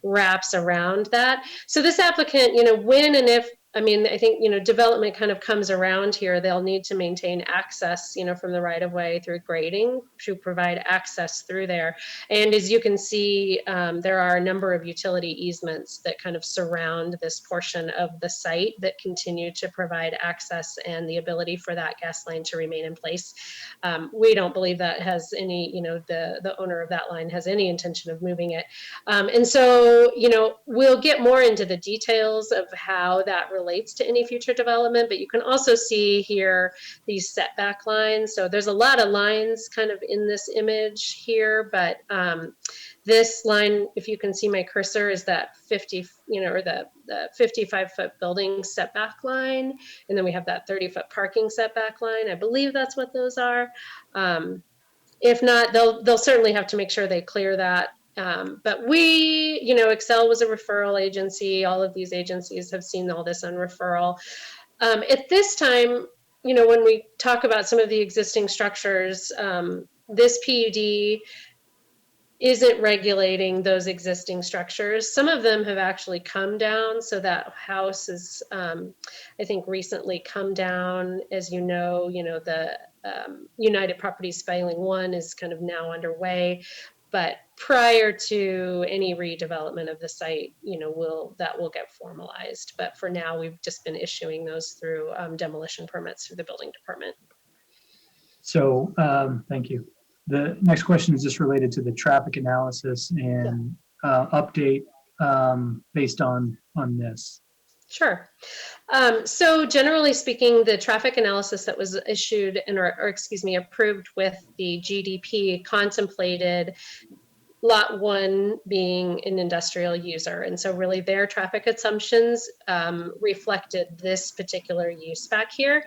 wraps around that. So this applicant, you know, when and if, I mean, I think, you know, development kind of comes around here, they'll need to maintain access, you know, from the right of way through grading to provide access through there. And as you can see, there are a number of utility easements that kind of surround this portion of the site that continue to provide access and the ability for that gas line to remain in place. We don't believe that has any, you know, the owner of that line has any intention of moving it. And so, you know, we'll get more into the details of how that relates to any future development, but you can also see here these setback lines. So there's a lot of lines kind of in this image here, but this line, if you can see my cursor, is that 50, you know, or the 55-foot building setback line. And then we have that 30-foot parking setback line. I believe that's what those are. If not, they'll certainly have to make sure they clear that But we, you know, Excel was a referral agency. All of these agencies have seen all this on referral. At this time, you know, when we talk about some of the existing structures, this PUD isn't regulating those existing structures. Some of them have actually come down. So that house is, I think, recently come down. As you know, the United Properties Filing 1 is kind of now underway. But prior to any redevelopment of the site, you know, that will get formalized. But for now, we've just been issuing those through demolition permits through the building department. So, thank you. The next question is just related to the traffic analysis and update based on this. Sure. So generally speaking, the traffic analysis that was issued or excuse me, approved with the GDP contemplated Lot 1 being an industrial user. And so really their traffic assumptions reflected this particular use back here.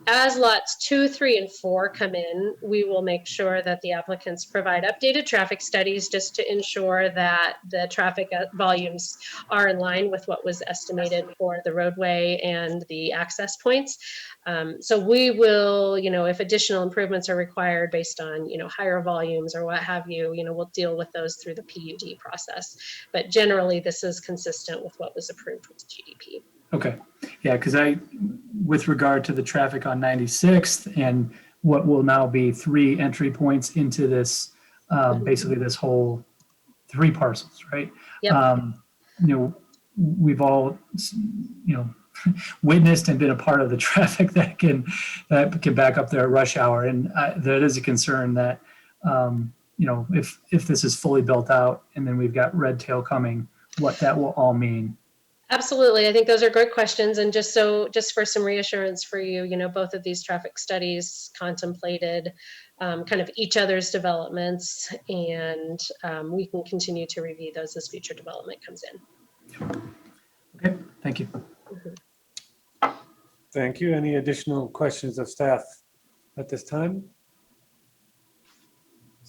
As lots 2, 3, and 4 come in, we will make sure that the applicants provide updated traffic studies just to ensure that the traffic volumes are in line with what was estimated for the roadway and the access points. So we will, you know, if additional improvements are required based on, you know, higher volumes or what have you, you know, we'll deal with those through the PUD process. But generally, this is consistent with what was approved with GDP. Okay, yeah, because with regard to the traffic on 96th and what will now be 3 entry points into this, basically this whole 3 parcels, right? Yep. You know, we've all, you know, witnessed and been a part of the traffic that can back up there at rush hour, and that is a concern that you know, if this is fully built out and then we've got Red Tail coming, what that will all mean. Absolutely. I think those are great questions. And just for some reassurance for you, you know, both of these traffic studies contemplated kind of each other's developments, and we can continue to review those as future development comes in. Okay, thank you. Thank you. Any additional questions of staff at this time?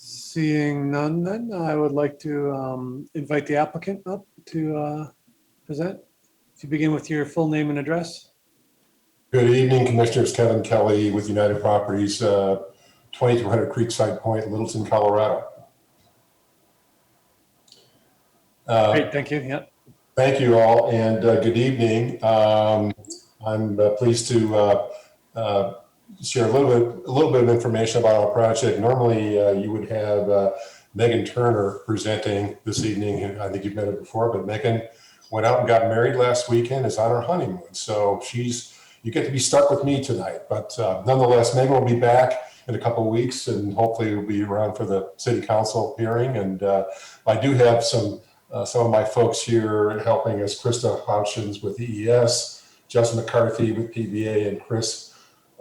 Seeing none, then I would like to invite the applicant up to present. If you begin with your full name and address. Good evening, Commissioners. Kevin Kelly with United Properties, 2200 Creekside Point, Littleton, Colorado. Great, thank you. Yeah. Thank you all, and good evening. I'm pleased to share a little bit of information about our project. Normally, you would have Megan Turner presenting this evening, and I think you've met her before. But Megan went out and got married last weekend. Is on her honeymoon, so you get to be stuck with me tonight. But nonetheless, Megan will be back in a couple of weeks, and hopefully will be around for the City Council hearing. And I do have some of my folks here helping us: Krista Houchins with EES, Justin McCarthy with PBA, and Chris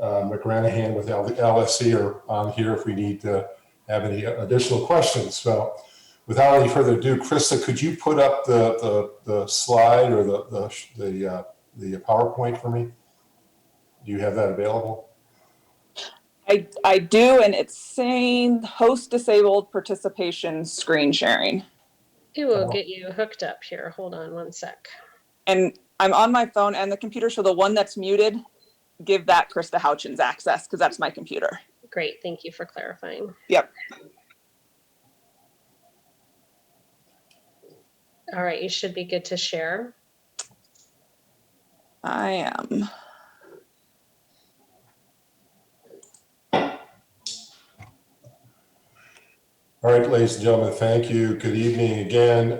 McGranahan with LSC are on here if we need to have any additional questions. So without any further ado, Krista, could you put up the slide or the PowerPoint for me? Do you have that available? I do, and it's saying host disabled participation screen sharing. It will get you hooked up here. Hold on one sec. And I'm on my phone and the computer, so the one that's muted, give that Krista Houchins access because that's my computer. Great, thank you for clarifying. Yep. All right, you should be good to share. I am. All right, ladies and gentlemen, thank you. Good evening again.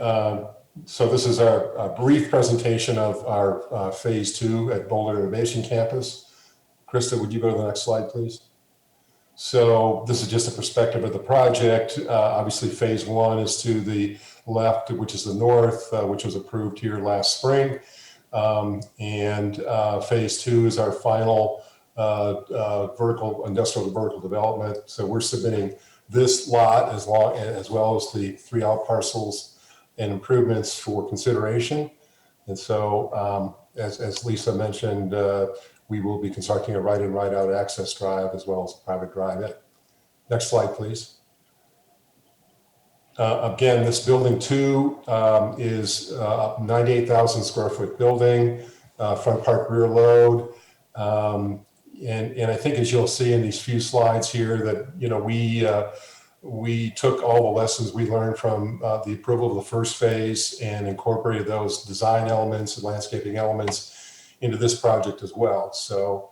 So this is a brief presentation of our phase 2 at Boulder Innovation Campus. Krista, would you go to the next slide, please? So this is just a perspective of the project. Obviously, phase 1 is to the left, which is the north, which was approved here last spring. And phase 2 is our final industrial vertical development. So we're submitting this lot as well as the 3 out parcels and improvements for consideration. And so, as Lisa mentioned, we will be constructing a right-in, right-out access drive as well as a private drive-in. Next slide, please. Again, this building 2 is a 98,000 square foot building, front park rear load. And I think as you'll see in these few slides here that, you know, we took all the lessons we learned from the approval of the first phase and incorporated those design elements and landscaping elements into this project as well. So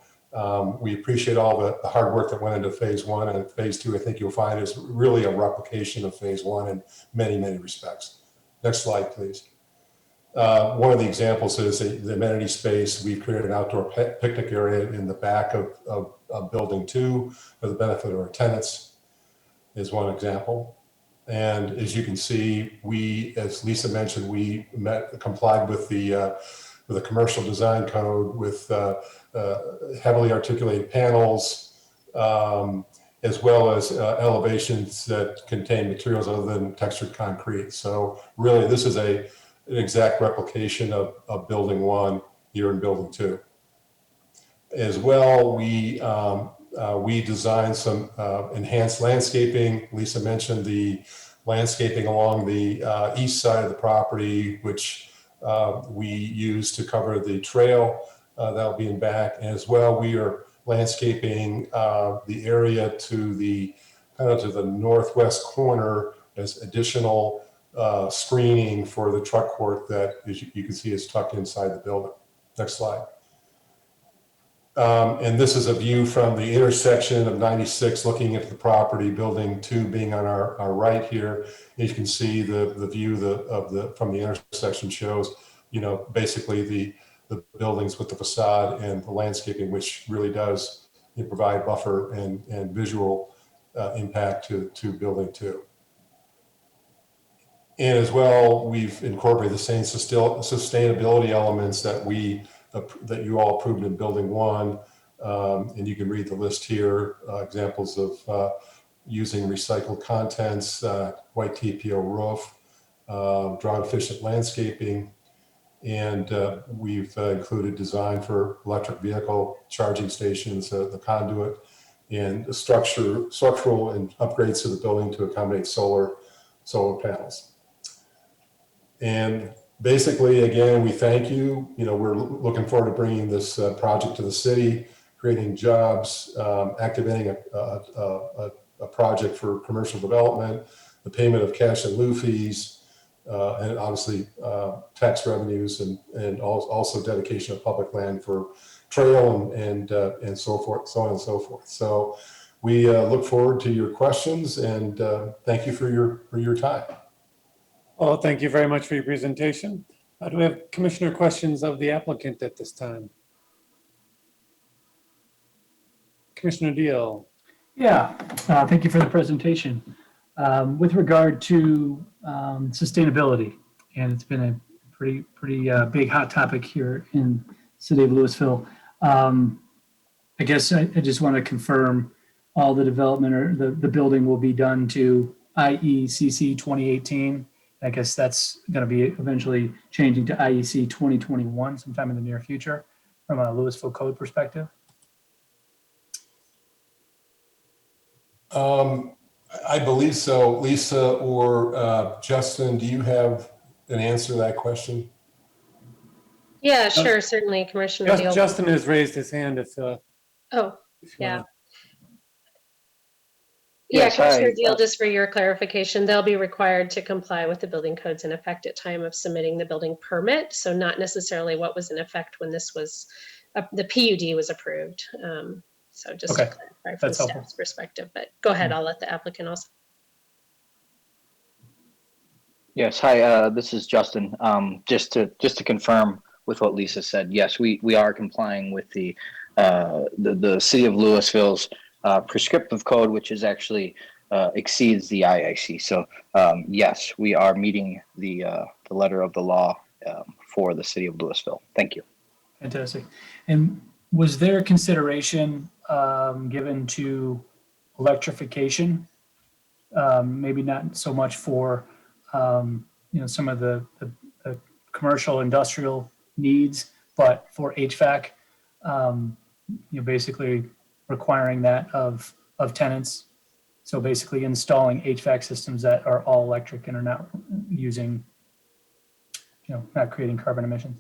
we appreciate all the hard work that went into phase 1, and phase 2, I think you'll find is really a replication of phase 1 in many, many respects. Next slide, please. One of the examples is the amenity space. We've created an outdoor picnic area in the back of building 2 for the benefit of our tenants, is one example. And as you can see, we, as Lisa mentioned, we complied with the commercial design code with heavily articulated panels, as well as elevations that contain materials other than textured concrete. So really, this is an exact replication of building 1 here in building 2. As well, we designed some enhanced landscaping. Lisa mentioned the landscaping along the east side of the property, which we use to cover the trail that'll be in back. And as well, we are landscaping the area to the kind of to the northwest corner as additional screening for the truck court that, as you can see, is tucked inside the building. Next slide. And this is a view from the intersection of 96 looking at the property, building 2 being on our right here. You can see the view from the intersection shows, you know, basically the buildings with the facade and the landscaping, which really does provide buffer and visual impact to building 2. And as well, we've incorporated the same sustainability elements that you all approved in building 1. And you can read the list here, examples of using recycled contents, white TPO roof, drought efficient landscaping, and we've included design for electric vehicle charging stations, the conduit, and the structural and upgrades to the building to accommodate solar panels. And basically, again, we thank you. You know, we're looking forward to bringing this project to the city, creating jobs, activating a project for commercial development, the payment of cash and lieu fees, and obviously tax revenues, and also dedication of public land for trail and so forth, so on and so forth. So we look forward to your questions, and thank you for your time. Well, thank you very much for your presentation. Do we have commissioner questions of the applicant at this time? Commissioner Deal. Yeah, thank you for the presentation. With regard to sustainability, and it's been a pretty big hot topic here in the city of Louisville. I guess I just want to confirm all the development or the building will be done to IECC 2018. I guess that's going to be eventually changing to IEC 2021 sometime in the near future from a Louisville code perspective. I believe so. Lisa or Justin, do you have an answer to that question? Yeah, sure, certainly, Commissioner Deal. Justin has raised his hand if Oh, you yeah. wanna- Yeah, Yes, Commissioner hi. Deal, just for your clarification, they'll be required to comply with the building codes in effect at time of submitting the building permit. So not necessarily what was in effect when this was, the PUD was approved. So just to Okay, clarify from that's the helpful. staff's perspective, but go ahead, I'll let the applicant also. Yes, hi, this is Justin. Just to confirm with what Lisa said, yes, we are complying with the city of Louisville's prescriptive code, which is actually exceeds the IIC. So yes, we are meeting the letter of the law for the city of Louisville. Thank you. Fantastic. And was there consideration given to electrification? Maybe not so much for some of the commercial industrial needs, but for HVAC, basically requiring that of tenants So basically installing HVAC systems that are all electric and are not using, not creating carbon emissions.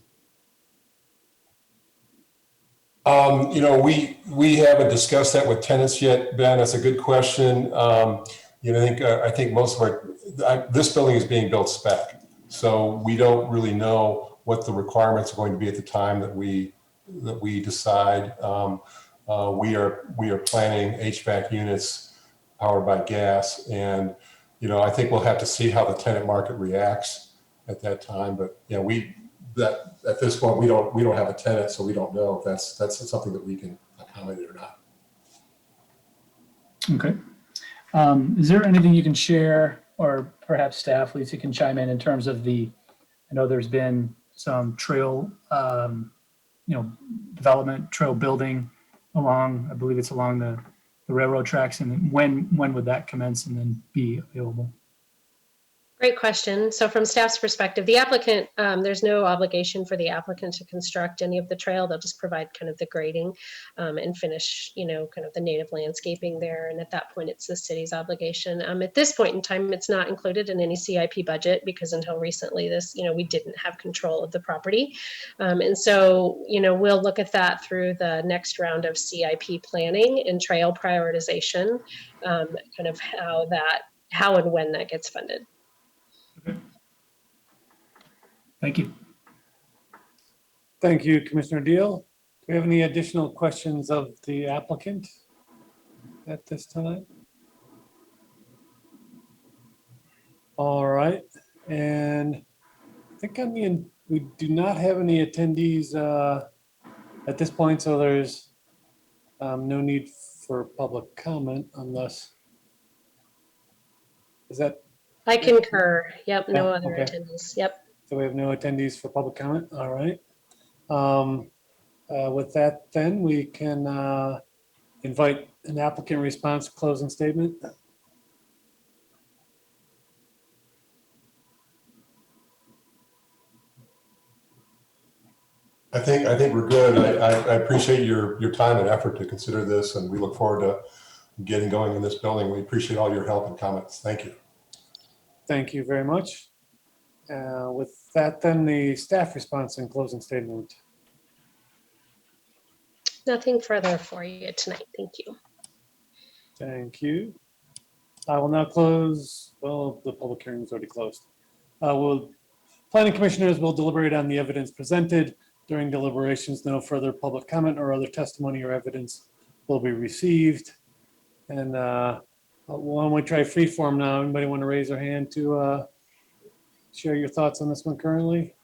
We haven't discussed that with tenants yet, Ben. That's a good question. I think most of this building is being built spec. So we don't really know what the requirements are going to be at the time that we decide. We are planning HVAC units powered by gas, and I think we'll have to see how the tenant market reacts at that time. But at this point we don't have a tenant, so we don't know if that's something that we can accommodate or not. Okay. Is there anything you can share, or perhaps staff, Lisa, can chime in terms of I know there's been some trail, development, trail building along, I believe it's along the railroad tracks, and when would that commence and then be available? Great question. So from staff's perspective, the applicant, there's no obligation for the applicant to construct any of the trail. They'll just provide kind of the grading and finish, kind of the native landscaping there. And at that point, it's the city's obligation. At this point in time, it's not included in any CIP budget because until recently we didn't have control of the property. And so, we'll look at that through the next round of CIP planning and trail prioritization, kind of how and when that gets funded. Thank you. Thank you, Commissioner Deal. Do we have any additional questions of the applicant at this time? All right, and I think we do not have any attendees at this point, so there's no need for public comment unless, is that? I concur. Yep, no Yeah, other okay. attendees. Yep. So we have no attendees for public comment. All right. With that, then we can invite an applicant response closing statement. I think we're good. I appreciate your time and effort to consider this, and we look forward to getting going in this building. We appreciate all your help and comments. Thank you. Thank you very much. With that, then the staff response and closing statement. Nothing further for you tonight. Thank you. Thank you. I will now close, well, the public hearing is already closed. Planning commissioners will deliberate on the evidence presented. During deliberations, no further public comment or other testimony or evidence will be received. And why don't we try free form now? Anybody want to raise their hand to share your thoughts on this one currently?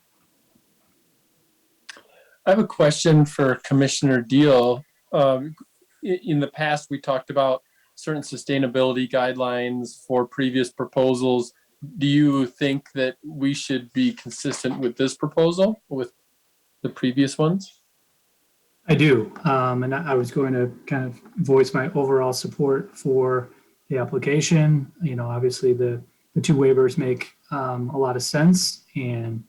I have a question for Commissioner Deal. In the past, we talked about certain sustainability guidelines for previous proposals. Do you think that we should be consistent with this proposal, with the previous ones? I do. And I was going to kind of voice my overall support for the application. Obviously the two waivers make a lot of sense, and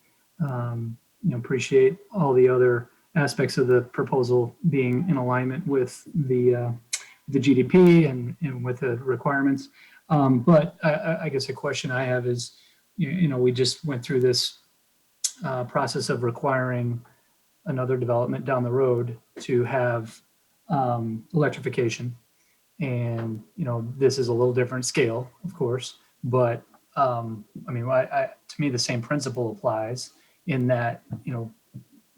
appreciate all the other aspects of the proposal being in alignment with the GDP and with the requirements. But I guess a question I have is, we just went through this process of requiring another development down the road to have electrification. And, this is a little different scale, of course, but to me, the same principle applies in that,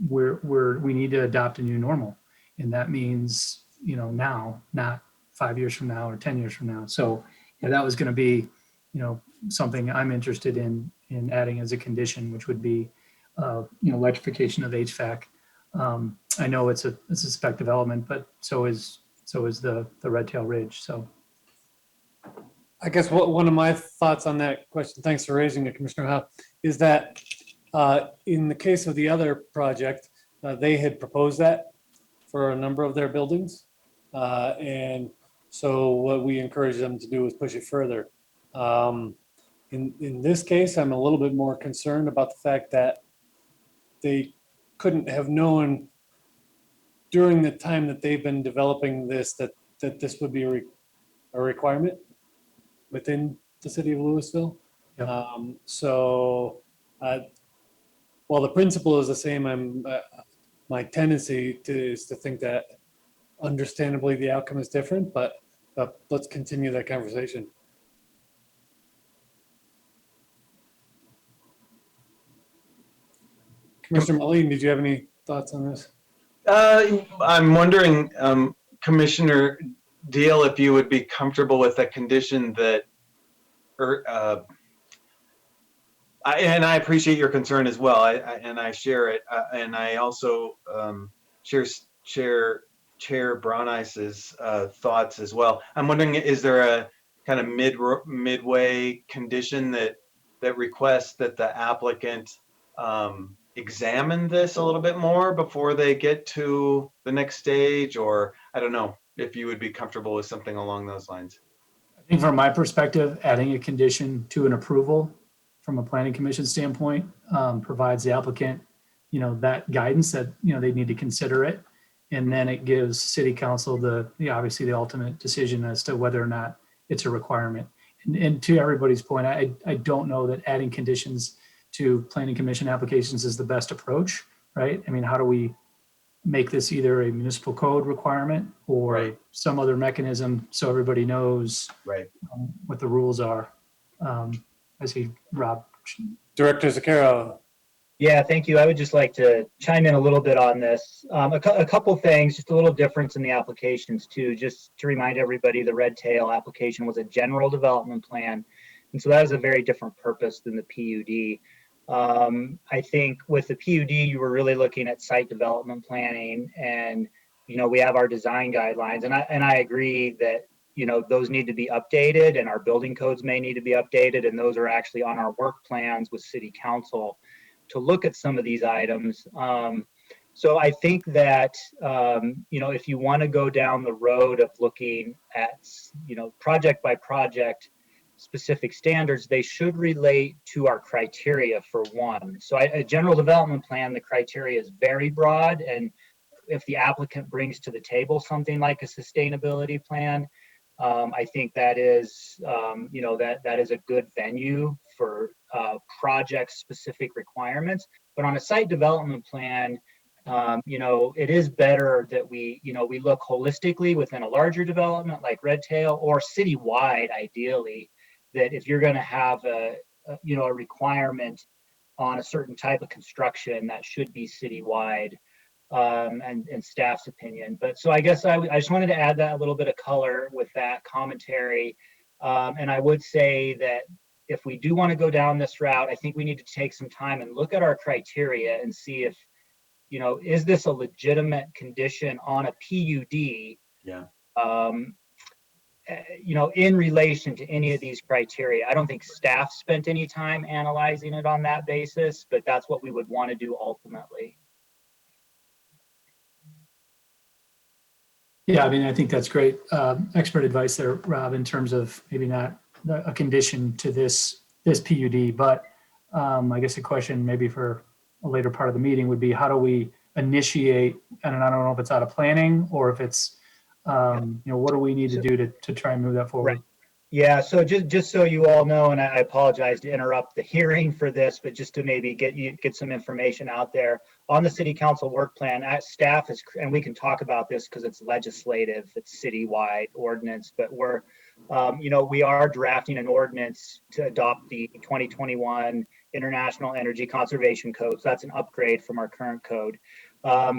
we need to adopt a new normal. And that means, now, not 5 years from now or 10 years from now. So that was going to be, something I'm interested in adding as a condition, which would be, electrification of HVAC. I know it's a spec development, but so is the Red Tail Ridge. So I guess one of my thoughts on that question, thanks for raising it, Commissioner Howe, is that in the case of the other project, they had proposed that for a number of their buildings. And so what we encourage them to do is push it further. In this case, I'm a little bit more concerned about the fact that they couldn't have known during the time that they've been developing this, that this would be a requirement. within the city of Louisville. Yep. While the principle is the same, my tendency is to think that understandably the outcome is different, but let's continue that conversation. Commissioner Moline, did you have any thoughts on this? I'm wondering, Commissioner Deal, if you would be comfortable with a condition that, and I appreciate your concern as well, and I share it, and I also share Chair Brauneis's thoughts as well. I'm wondering, is there a kind of midway condition that requests that the applicant examine this a little bit more before they get to the next stage? Or I don't know if you would be comfortable with something along those lines. I think from my perspective, adding a condition to an approval from a planning commission standpoint provides the applicant, that guidance that, they need to consider it. And then it gives city council obviously the ultimate decision as to whether or not it's a requirement. And to everybody's point, I don't know that adding conditions to planning commission applications is the best approach, right? I mean, how do we make this either a municipal code requirement or Right. some other mechanism so everybody knows Right. what the rules are? I see Rob. Director Zucchero. Yeah, thank you. I would just like to chime in a little bit on this. A couple things, just a little difference in the applications too. Just to remind everybody, the Red Tail application was a general development plan. And so that is a very different purpose than the PUD. I think with the PUD, you were really looking at site development planning, and we have our design guidelines, and I agree that those need to be updated, and our building codes may need to be updated, and those are actually on our work plans with City Council to look at some of these items. So I think that if you want to go down the road of looking at project by project specific standards, they should relate to our criteria for one. So a general development plan, the criteria is very broad, and if the applicant brings to the table something like a sustainability plan, I think that is that is a good venue for project specific requirements. But on a site development plan, it is better that we look holistically within a larger development like Red Tail, or citywide ideally, that if you're going to have a requirement on a certain type of construction, that should be citywide, and staff's opinion. But so I guess I just wanted to add that a little bit of color with that commentary. And I would say that if we do want to go down this route, I think we need to take some time and look at our criteria and see if, is this a legitimate condition on a PUD? Yeah. In relation to any of these criteria. I don't think staff spent any time analyzing it on that basis, but that's what we would want to do ultimately. Yeah, I mean, I think that's great expert advice there, Rob, in terms of maybe not a condition to this PUD, but I guess a question maybe for a later part of the meeting would be, how do we initiate, and I don't know if it's out of planning or if it's, what do we need to do to try and move that forward? Right. Yeah, so just so you all know, and I apologize to interrupt the hearing for this, but just to maybe get some information out there on the city council work plan, staff is, and we can talk about this because it's legislative, it's citywide ordinance, but we are drafting an ordinance to adopt the 2021 International Energy Conservation Code. So that's an upgrade from our current code.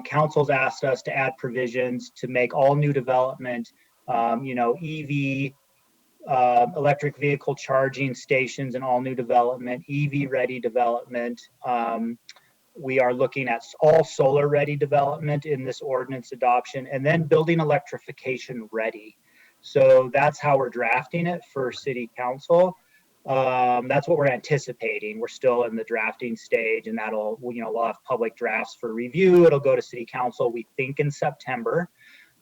Council's asked us to add provisions to make all new development, EV, electric vehicle charging stations and all new development, EV ready development. We are looking at all solar ready development in this ordinance adoption, and then building electrification ready. So that's how we're drafting it for city council. That's what we're anticipating. We're still in the drafting stage, and we'll have public drafts for review. It'll go to city council, we think, in September.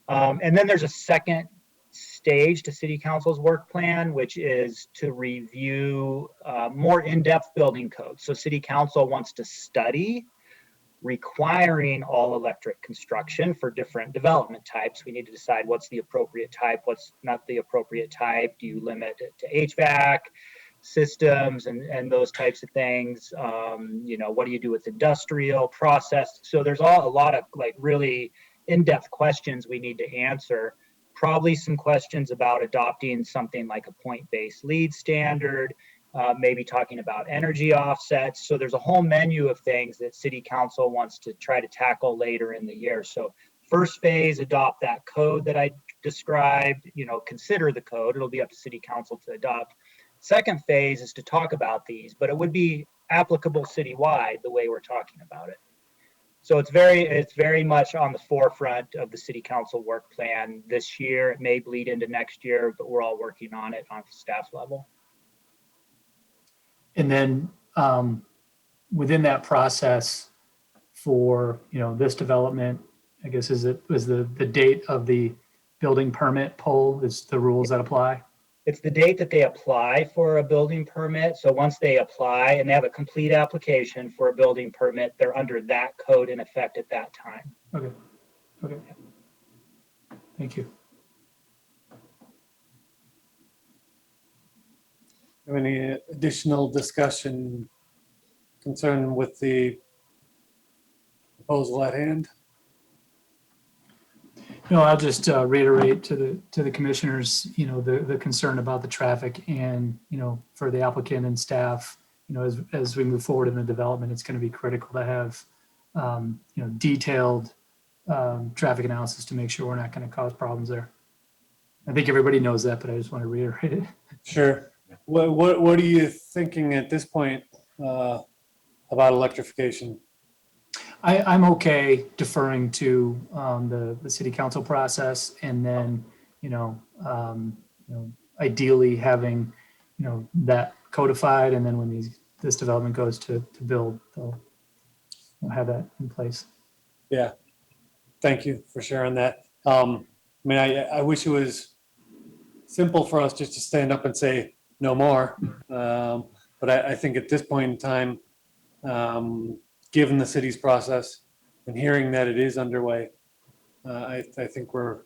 And then there's a second stage to city council's work plan, which is to review more in-depth building codes. So city council wants to study requiring all electric construction for different development types. We need to decide what's the appropriate type, what's not the appropriate type. Do you limit it to HVAC systems and those types of things? You know, what do you do with industrial process? So there's a lot of like really in-depth questions we need to answer. Probably some questions about adopting something like a point-based lead standard, maybe talking about energy offsets. So there's a whole menu of things that City Council wants to try to tackle later in the year. So first phase, adopt that code that I described, you know, consider the code. It'll be up to City Council to adopt. Second phase is to talk about these, but it would be applicable citywide the way we're talking about it. So it's very much on the forefront of the City Council work plan this year. It may bleed into next year, but we're all working on it on staff level. And then within that process for, you know, this development, I guess, was the date of the building permit poll is the rules that apply? It's the date that they apply for a building permit. So once they apply and they have a complete application for a building permit, they're under that code in effect at that time. Okay. Okay. Thank you. Have any additional discussion concern with the proposal at hand? No, I'll just reiterate to the commissioners, you know, the concern about the traffic and, you know, for the applicant and staff, you know, as we move forward in the development, it's going to be critical to have, you know, detailed traffic analysis to make sure we're not going to cause problems there. I think everybody knows that, but I just want to reiterate it. Sure. What are you thinking at this point about electrification? I'm okay deferring to the city council process, and then, you know, ideally having, you know, that codified, and then when this development goes to build, they'll have that in place. Yeah. Thank you for sharing that. I mean, I wish it was simple for us just to stand up and say no more. But I think at this point in time, given the city's process and hearing that it is underway, I think we're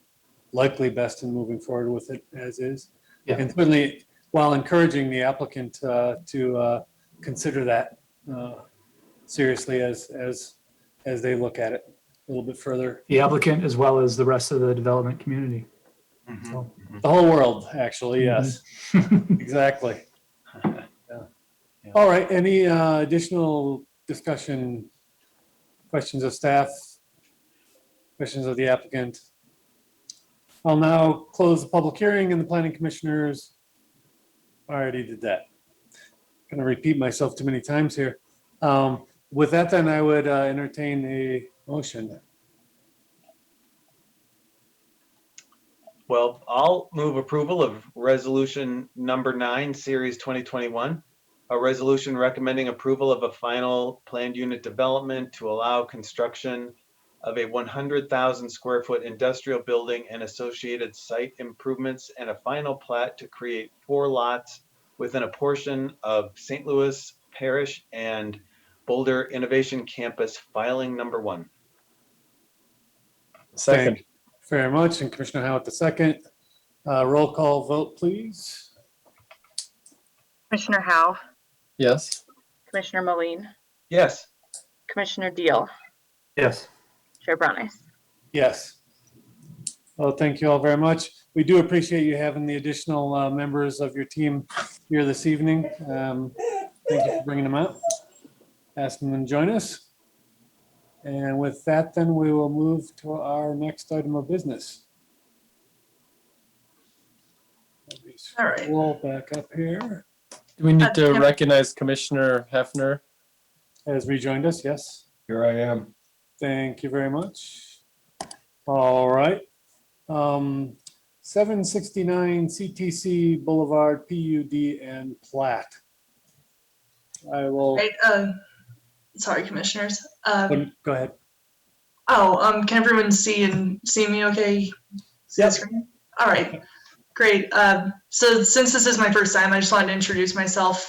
likely best in moving forward with it as is. Yeah. And certainly while encouraging the applicant to consider that seriously as they look at it a little bit further. The applicant as well as the rest of the development community. Mhm. So, The whole world, actually, yes. Exactly. Yeah. All right, any additional discussion, questions of staff, questions of the applicant? I'll now close the public hearing, and the planning commissioners already did that. Going to repeat myself too many times here. With that, then I would entertain a motion. Well, I'll move approval of resolution number 9, series 2021. A resolution recommending approval of a final planned unit development to allow construction of a 100,000 square foot industrial building and associated site improvements, and a final plat to create 4 lots within a portion of St. Louis Parish and Boulder Innovation Campus, filing number 1. Thank you very much, and Commissioner Howitt the second. Roll call vote, please. Commissioner Howe, Yes. Commissioner Moline, Yes. Commissioner Deal, yes. Chair Brownies. Yes. Well, thank you all very much. We do appreciate you having the additional members of your team here this evening. Thank you for bringing them out. Ask them to join us. And with that, then we will move to our next item of business. All right. Scroll back up here. Do we need to recognize Commissioner Hefner? Has rejoined us, yes. Here I am. Thank you very much. All right. 769 CTC Boulevard, PUD and plat. I will, Right, sorry, commissioners. go ahead. Can everyone see me okay? See the screen? All right, great. So since this is my first time, I just wanted to introduce myself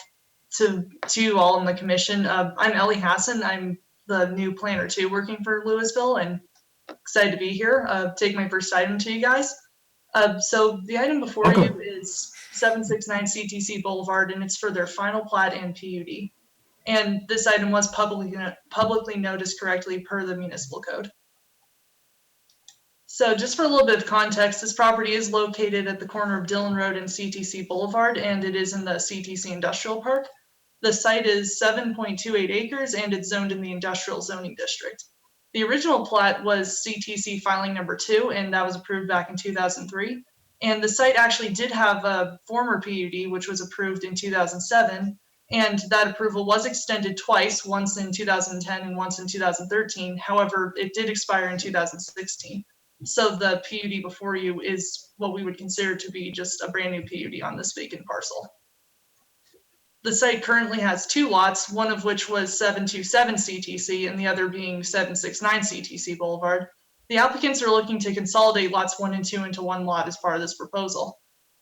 to you all in the commission. I'm Ellie Hassan. I'm the new planner too, working for Louisville, and excited to be here. Take my first item to you guys. So the item before Welcome. you is 769 CTC Boulevard, and it's for their final plat and PUD. And this item was publicly noticed correctly per the municipal code. So just for a little bit of context, this property is located at the corner of Dillon Road and CTC Boulevard, and it is in the CTC Industrial Park. The site is 7.28 acres, and it's zoned in the Industrial Zoning District. The original plat was CTC filing number 2, and that was approved back in 2003. And the site actually did have a former PUD, which was approved in 2007, and that approval was extended twice, once in 2010 and once in 2013. However, it did expire in 2016. So the PUD before you is what we would consider to be just a brand new PUD on this vacant parcel. The site currently has 2 lots, one of which was 727 CTC and the other being 769 CTC Boulevard. The applicants are looking to consolidate lots 1 and 2 into one lot as part of this proposal.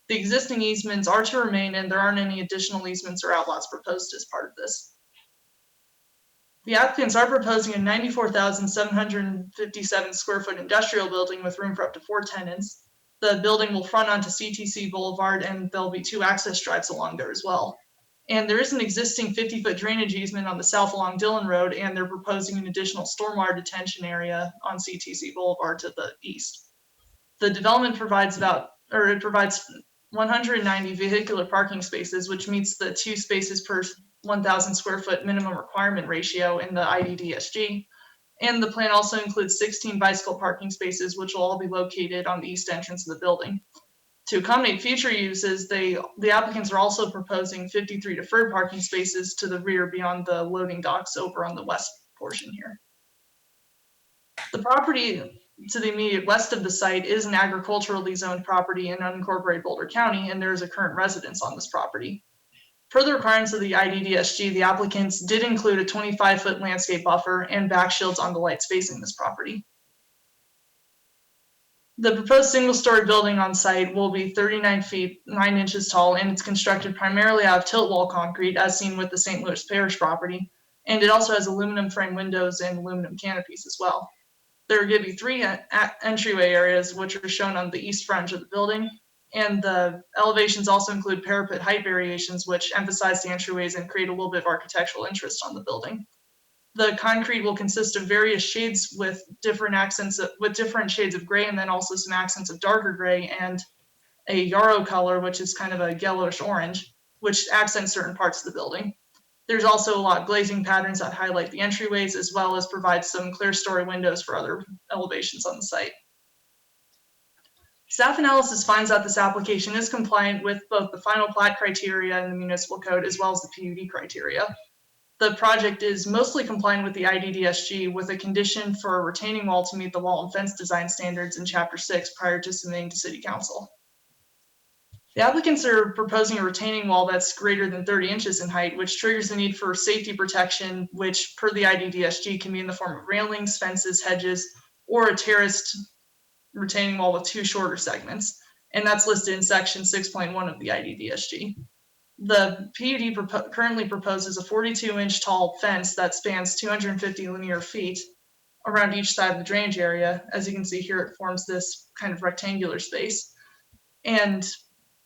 The existing easements are to remain, and there aren't any additional easements or outlots proposed as part of this. The applicants are proposing a 94,757 square foot industrial building with room for up to 4 tenants. The building will front onto CTC Boulevard, and there'll be 2 access drives along there as well. And there is an existing 50-foot drainage easement on the south along Dillon Road, and they're proposing an additional stormwater detention area on CTC Boulevard to the east. The development provides 190 vehicular parking spaces, which meets the 2 spaces per 1,000 square foot minimum requirement ratio in the IDDSG. And the plan also includes 16 bicycle parking spaces, which will all be located on the east entrance of the building. To accommodate future uses, the applicants are also proposing 53 deferred parking spaces to the rear beyond the loading docks over on the west portion here. The property to the immediate west of the site is an agriculturally zoned property in unincorporated Boulder County, and there is a current residence on this property. Per the requirements of the IDDSG, the applicants did include a 25-foot landscape buffer and back shields on the lights facing this property. The proposed single-story building on site will be 39 feet 9 inches tall, and it's constructed primarily out of tilt wall concrete, as seen with the St. Louis Parish property. And it also has aluminum frame windows and aluminum canopies as well. There are going to be 3 entryway areas, which are shown on the east front of the building. And the elevations also include parapet height variations, which emphasize the entryways and create a little bit of architectural interest on the building. The concrete will consist of various shades with different accents, with different shades of gray, and then also some accents of darker gray and a yarrow color, which is kind of a yellowish orange, which accents certain parts of the building. There's also a lot of glazing patterns that highlight the entryways, as well as provide some clear story windows for other elevations on the site. Staff analysis finds that this application is compliant with both the final plat criteria and the municipal code, as well as the PUD criteria. The project is mostly compliant with the IDDSG, with a condition for a retaining wall to meet the wall and fence design standards in Chapter 6 prior to submitting to City Council. The applicants are proposing a retaining wall that's greater than 30 inches in height, which triggers the need for safety protection, which per the IDDSG can be in the form of railings, fences, hedges, or a terraced retaining wall with 2 shorter segments. And that's listed in section 6.1 of the IDDSG. The PUD currently proposes a 42-inch tall fence that spans 250 linear feet around each side of the drainage area. As you can see here, it forms this kind of rectangular space. And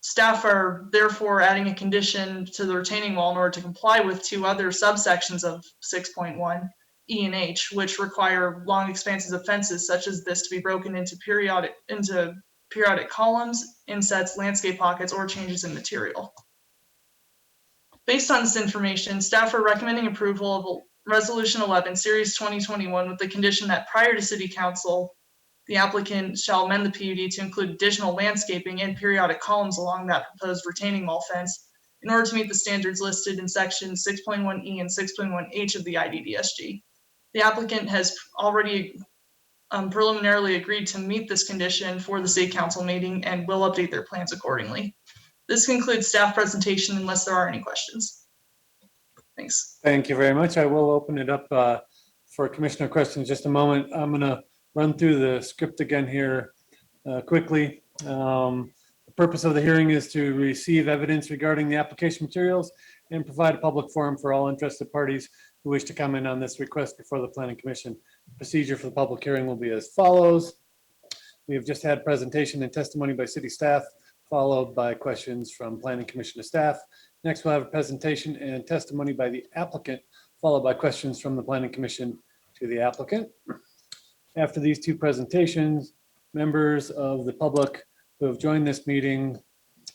staff are therefore adding a condition to the retaining wall in order to comply with 2 other subsections of 6.1, E and H, which require long expanses of fences such as this to be broken into periodic columns, insets, landscape pockets, or changes in material. Based on this information, staff are recommending approval of Resolution 11, Series 2021, with the condition that prior to City Council, the applicant shall amend the PUD to include additional landscaping and periodic columns along that proposed retaining wall fence in order to meet the standards listed in Section 6.1E and 6.1H of the IDDSG. The applicant has already preliminarily agreed to meet this condition for the City Council meeting and will update their plans accordingly. This concludes staff presentation unless there are any questions. Thanks. Thank you very much. I will open it up for commissioner questions in just a moment. I'm going to run through the script again here quickly. The purpose of the hearing is to receive evidence regarding the application materials and provide a public forum for all interested parties who wish to comment on this request before the Planning Commission. Procedure for the public hearing will be as follows. We have just had presentation and testimony by city staff, followed by questions from Planning Commission to staff. Next, we'll have a presentation and testimony by the applicant, followed by questions from the Planning Commission to the applicant. After these two presentations, members of the public who have joined this meeting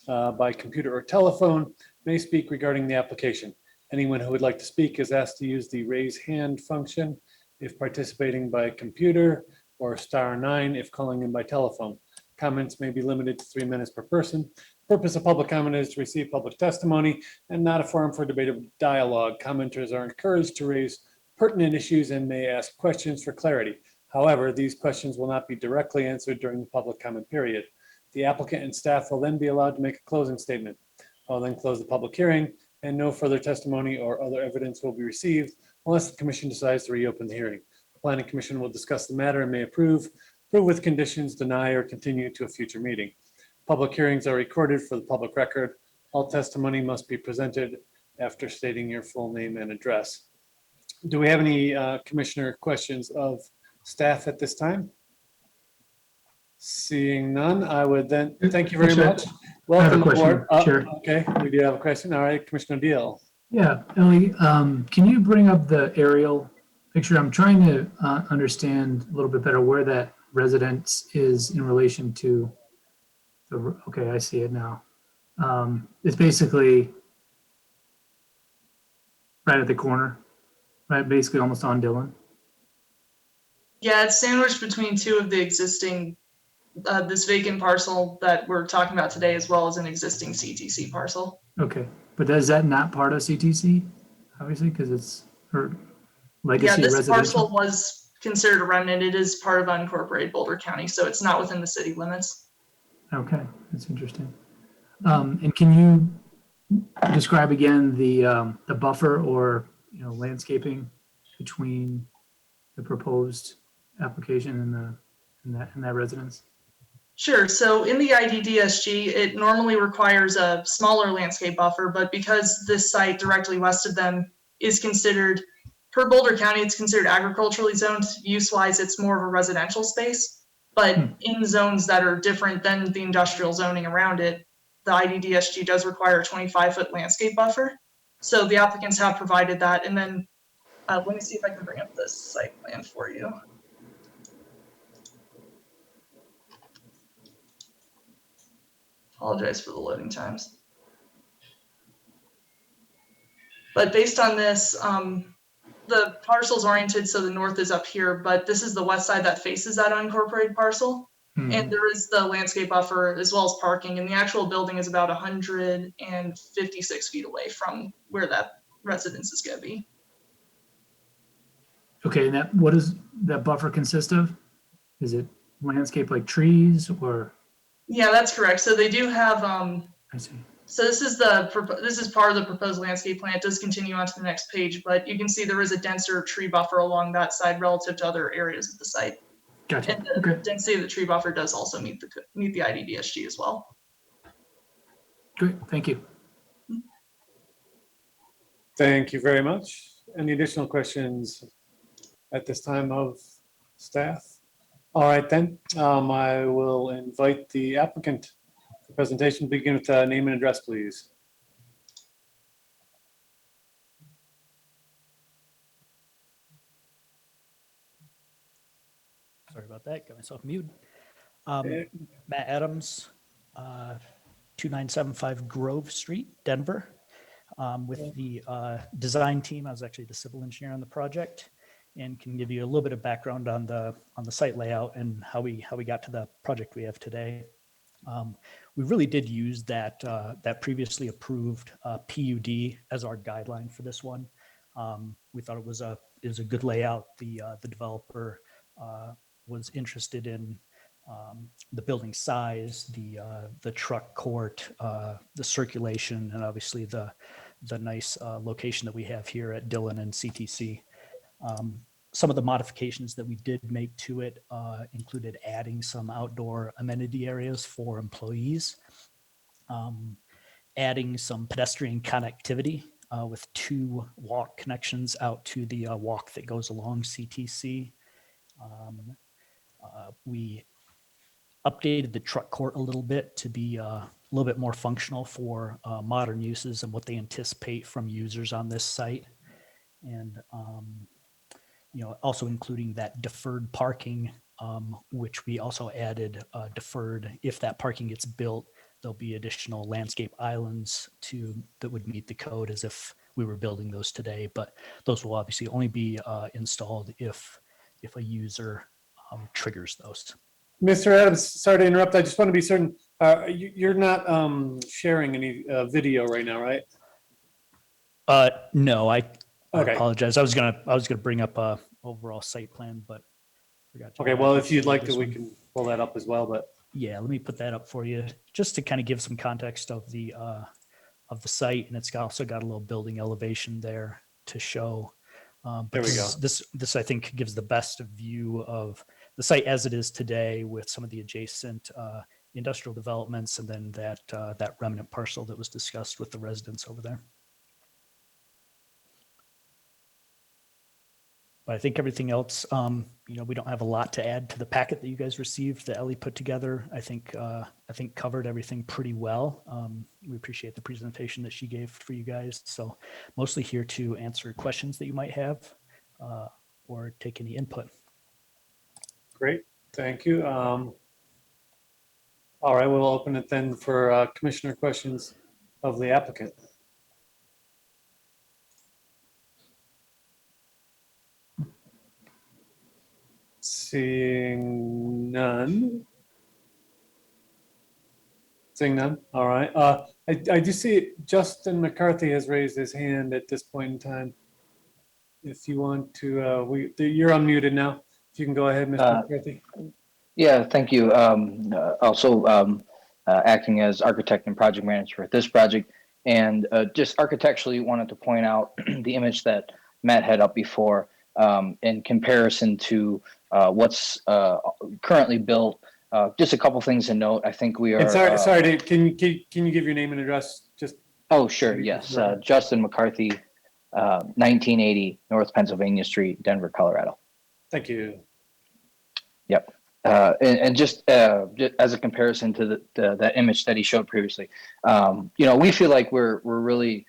by computer or telephone may speak regarding the application. Anyone who would like to speak is asked to use the raise hand function if participating by computer, or *9 if calling in by telephone. Comments may be limited to 3 minutes per person. Purpose of public comment is to receive public testimony and not a forum for debate or dialogue. Commenters are encouraged to raise pertinent issues and may ask questions for clarity. However, these questions will not be directly answered during the public comment period. The applicant and staff will then be allowed to make a closing statement. I'll then close the public hearing and no further testimony or other evidence will be received unless the commission decides to reopen the hearing. The Planning Commission will discuss the matter and may approve with conditions, deny, or continue to a future meeting. Public hearings are recorded for the public record. All testimony must be presented after stating your full name and address. Do we have any commissioner questions of staff at this time? Seeing none, I would then, thank you very Sure. much. I have a Welcome question, aboard. Chair. Okay, we do have a question. All right, Commissioner Deal. Yeah, Ellie, can you bring up the aerial picture? I'm trying to understand a little bit better where that residence is in relation to the, okay, I see it now. It's basically right at the corner, right? Basically almost on Dillon. Yeah, it's sandwiched between two of the existing, this vacant parcel that we're talking about today, as well as an existing CTC parcel. Okay, but is that not part of CTC? Obviously, because it's or Yeah, legacy this parcel residential. was considered a remnant. It is part of unincorporated Boulder County, so it's not within the city limits. Okay, that's interesting. And can you describe again the buffer or, you know, landscaping between the proposed application and that residence? Sure. So in the IDDSG, it normally requires a smaller landscape buffer, but because this site directly west of them is considered, per Boulder County, it's considered agriculturally zoned. Use-wise, it's more of a residential space. But in zones that are different than the industrial zoning around it, the IDDSG does require a 25-foot landscape buffer. So the applicants have provided that. And then let me see if I can bring up this site plan for you. Apologize for the loading times. But based on this, the parcel's oriented so the north is up here, but this is the west side that faces that unincorporated parcel. And there is the landscape buffer as well as parking, and the actual building is about 156 feet away from where that residence is going to be. Okay, and that, what does that buffer consist of? Is it landscape like trees or? Yeah, that's correct. So they do have, I see. so this is part of the proposed landscape plan. It does continue on to the next page, but you can see there is a denser tree buffer along that side relative to other areas of the site. Gotcha. And the Okay, density of the tree buffer does also meet the IDDSG as well. great. Thank you. Thank you very much. Any additional questions at this time of staff? All right, then, I will invite the applicant for presentation. Begin with name and address, please. Sorry about that. Got myself muted. Matt Adams, 2975 Grove Street, Denver. With the design team, I was actually the civil engineer on the project, and can give you a little bit of background on the site layout and how we got to the project we have today. We really did use that previously approved PUD as our guideline for this one. We thought it was a good layout. The developer was interested in the building size, the truck court, the circulation, and obviously the nice location that we have here at Dillon and CTC. Some of the modifications that we did make to it included adding some outdoor amenity areas for employees, adding some pedestrian connectivity with 2 walk connections out to the walk that goes along CTC. We updated the truck court a little bit to be a little bit more functional for modern uses and what they anticipate from users on this site. And, also including that deferred parking, which we also added deferred. If that parking gets built, there'll be additional landscape islands that would meet the code as if we were building those today. But those will obviously only be installed if a user triggers those. Mr. Adams, sorry to interrupt. I just want to be certain. You're not sharing any video right now, right? No, I Okay. apologize. I was gonna bring up a overall site plan, but forgot to. Okay, well, if you'd like to, we can pull that up as well, but. Yeah, let me put that up for you, just to kind of give some context of the site, and it's also got a little building elevation there to show. But There we go. This I think gives the best view of the site as it is today, with some of the adjacent industrial developments, and then that remnant parcel that was discussed with the residents over there. But I think everything else, we don't have a lot to add to the packet that you guys received that Ellie put together. I think covered everything pretty well. We appreciate the presentation that she gave for you guys. So mostly here to answer questions that you might have or take any input. Great, thank you. All right, we'll open it then for commissioner questions of the applicant. Seeing none. Seeing none, all right. I do see Justin McCarthy has raised his hand at this point in time. If you want to, you're unmuted now. If you can go ahead, Mr. McCarthy. Yeah, thank you. Also acting as architect and project manager for this project, and just architecturally wanted to point out the image that Matt had up before in comparison to what's currently built. Just a couple things to note. I think we are. And sorry, Dave, can you give your name and address? Just. Oh, sure. Yes, Justin McCarthy, 1980 North Pennsylvania Street, Denver, Colorado. Thank you. Yep. And just as a comparison to that image that he showed previously, we feel like we're really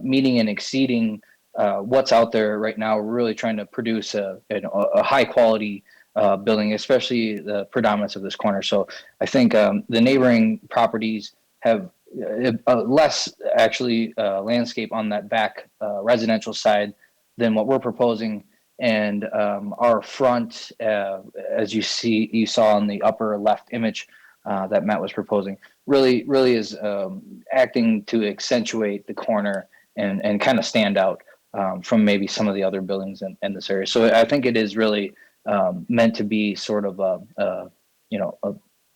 meeting and exceeding what's out there right now. We're really trying to produce a high quality building, especially the predominance of this corner. So I think the neighboring properties have less actually landscape on that back residential side than what we're proposing. And our front, as you saw in the upper left image that Matt was proposing, really is acting to accentuate the corner and kind of stand out from maybe some of the other buildings in this area. So I think it is really meant to be sort of a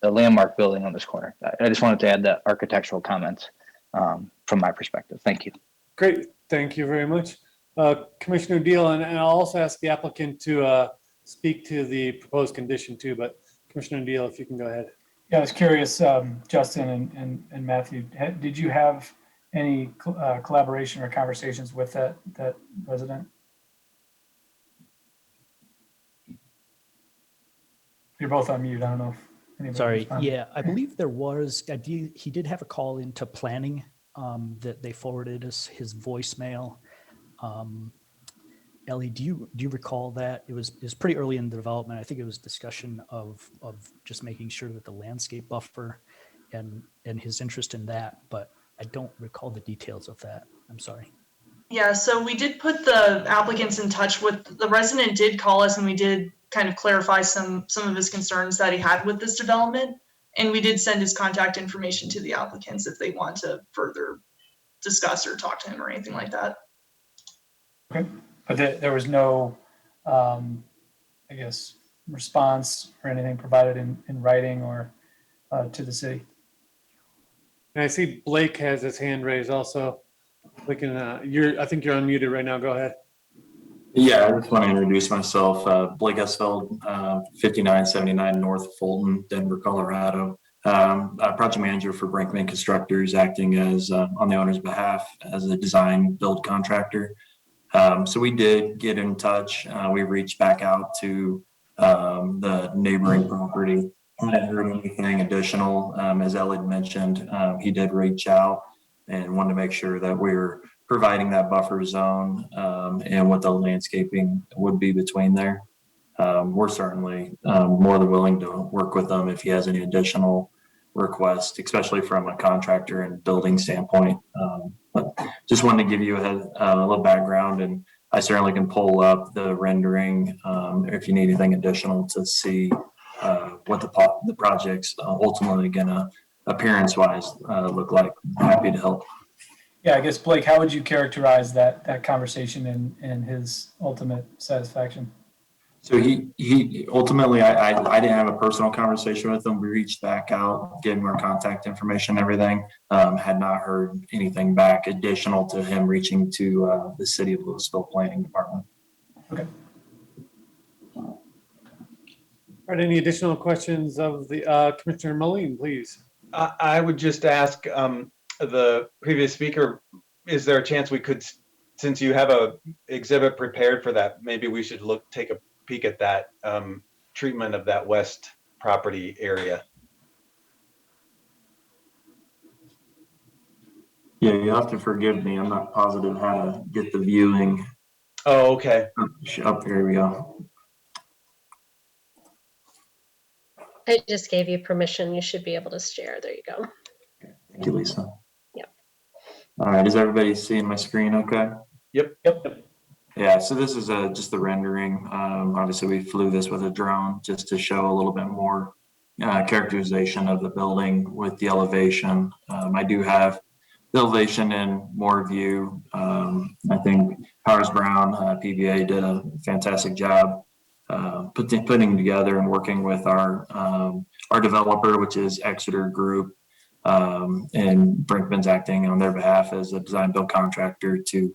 landmark building on this corner. I just wanted to add that architectural comments from my perspective. Thank you. Great, thank you very much. Commissioner Deal, and I'll also ask the applicant to speak to the proposed condition too, but Commissioner Deal, if you can go ahead. Yeah, I was curious, Justin and Matthew, did you have any collaboration or conversations with that resident? You're both on mute. I don't know if anybody. Sorry. responded. Yeah, I believe there was. He did have a call into planning that they forwarded us his voicemail. Ellie, do you recall that? It was pretty early in the development. I think it was discussion of just making sure that the landscape buffer and his interest in that, but I don't recall the details of that. I'm sorry. Yeah, so we did put the applicants in touch with, the resident did call us, and we did kind of clarify some of his concerns that he had with this development. And we did send his contact information to the applicants if they want to further discuss or talk to him or anything like that. Okay, but there was no, response or anything provided in writing or to the city. And I see Blake has his hand raised also. We can, I think you're unmuted right now. Go ahead. Yeah, I just want to introduce myself. Blake Esfeld, 5979 North Fulton, Denver, Colorado. project manager for Brinkman Constructors, acting as on the owner's behalf as a design build contractor. So we did get in touch. We reached back out to the neighboring property. I hadn't heard anything additional. As Ellie mentioned, he did reach out and wanted to make sure that we were providing that buffer zone and what the landscaping would be between there. We're certainly more than willing to work with them if he has any additional requests, especially from a contractor and building standpoint. But just wanted to give you a little background, and I certainly can pull up the rendering if you need anything additional to see what the project's ultimately gonna appearance-wise look like. Happy to help. Yeah, I guess Blake, how would you characterize that conversation and his ultimate satisfaction? So he ultimately, I didn't have a personal conversation with him. We reached back out, gave him our contact information and everything. Had not heard anything back additional to him reaching to the City of Louisville Planning Department. Okay. All right, any additional questions of the Commissioner Moline, please? I would just ask the previous speaker, is there a chance we could, since you have a exhibit prepared for that, maybe we should take a peek at that treatment of that west property area? Yeah, you have to forgive me. I'm not positive how to get the viewing. Oh, okay. Up here we go. I just gave you permission. You should be able to share. There you go. Thank you, Lisa. Yep. All right, is everybody seeing my screen okay? Yep. Yeah, so this is just the rendering. Obviously, we flew this with a drone just to show a little bit more characterization of the building with the elevation. I do have the elevation in more view. I think Powers Brown, PBA, did a fantastic job putting together and working with our developer, which is Exeter Group, and Brinkman's acting on their behalf as a design build contractor to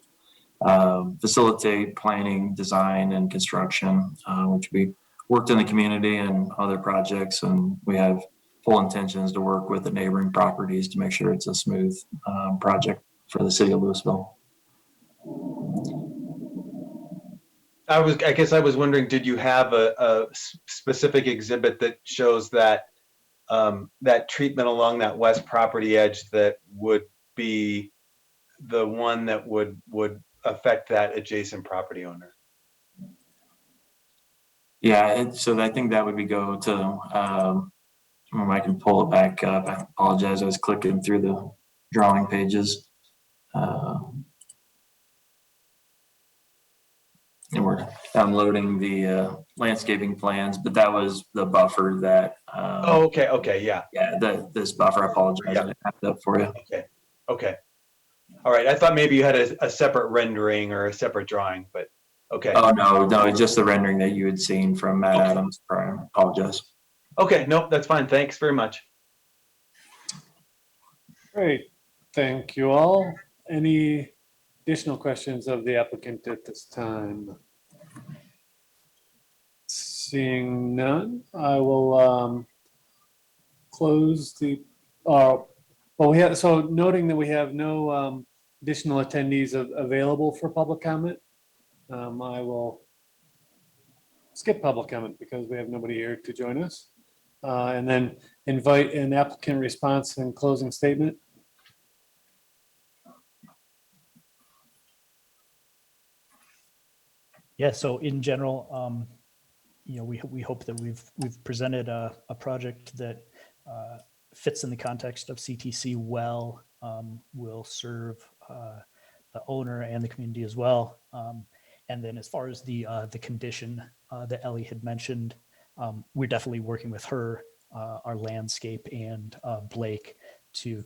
facilitate planning, design, and construction, which we worked in the community and other projects, and we have full intentions to work with the neighboring properties to make sure it's a smooth project for the City of Louisville. I guess I was wondering, did you have a specific exhibit that shows that that treatment along that west property edge that would be the one that would affect that adjacent property owner? Yeah, so I think that would be go to, I can pull it back up. I apologize, I was clicking through the drawing pages. And we're downloading the landscaping plans, but that was the buffer that. Oh, okay, yeah. Yeah, this buffer, I apologize, I didn't have that for you. Okay. All right, I thought maybe you had a separate rendering or a separate drawing, but okay. Oh, no, it's just the rendering that you had seen from Matt Adams prior. I apologize. Okay, nope, that's fine. Thanks very much. Great, thank you all. Any additional questions of the applicant at this time? Seeing none, I will close the, well, so noting that we have no additional attendees available for public comment, I will skip public comment because we have nobody here to join us. And then invite an applicant response and closing statement. Yeah, so in general, we hope that we've presented a project that fits in the context of CTC well, will serve the owner and the community as well. And then as far as the condition that Ellie had mentioned, we're definitely working with her, our landscape, and Blake to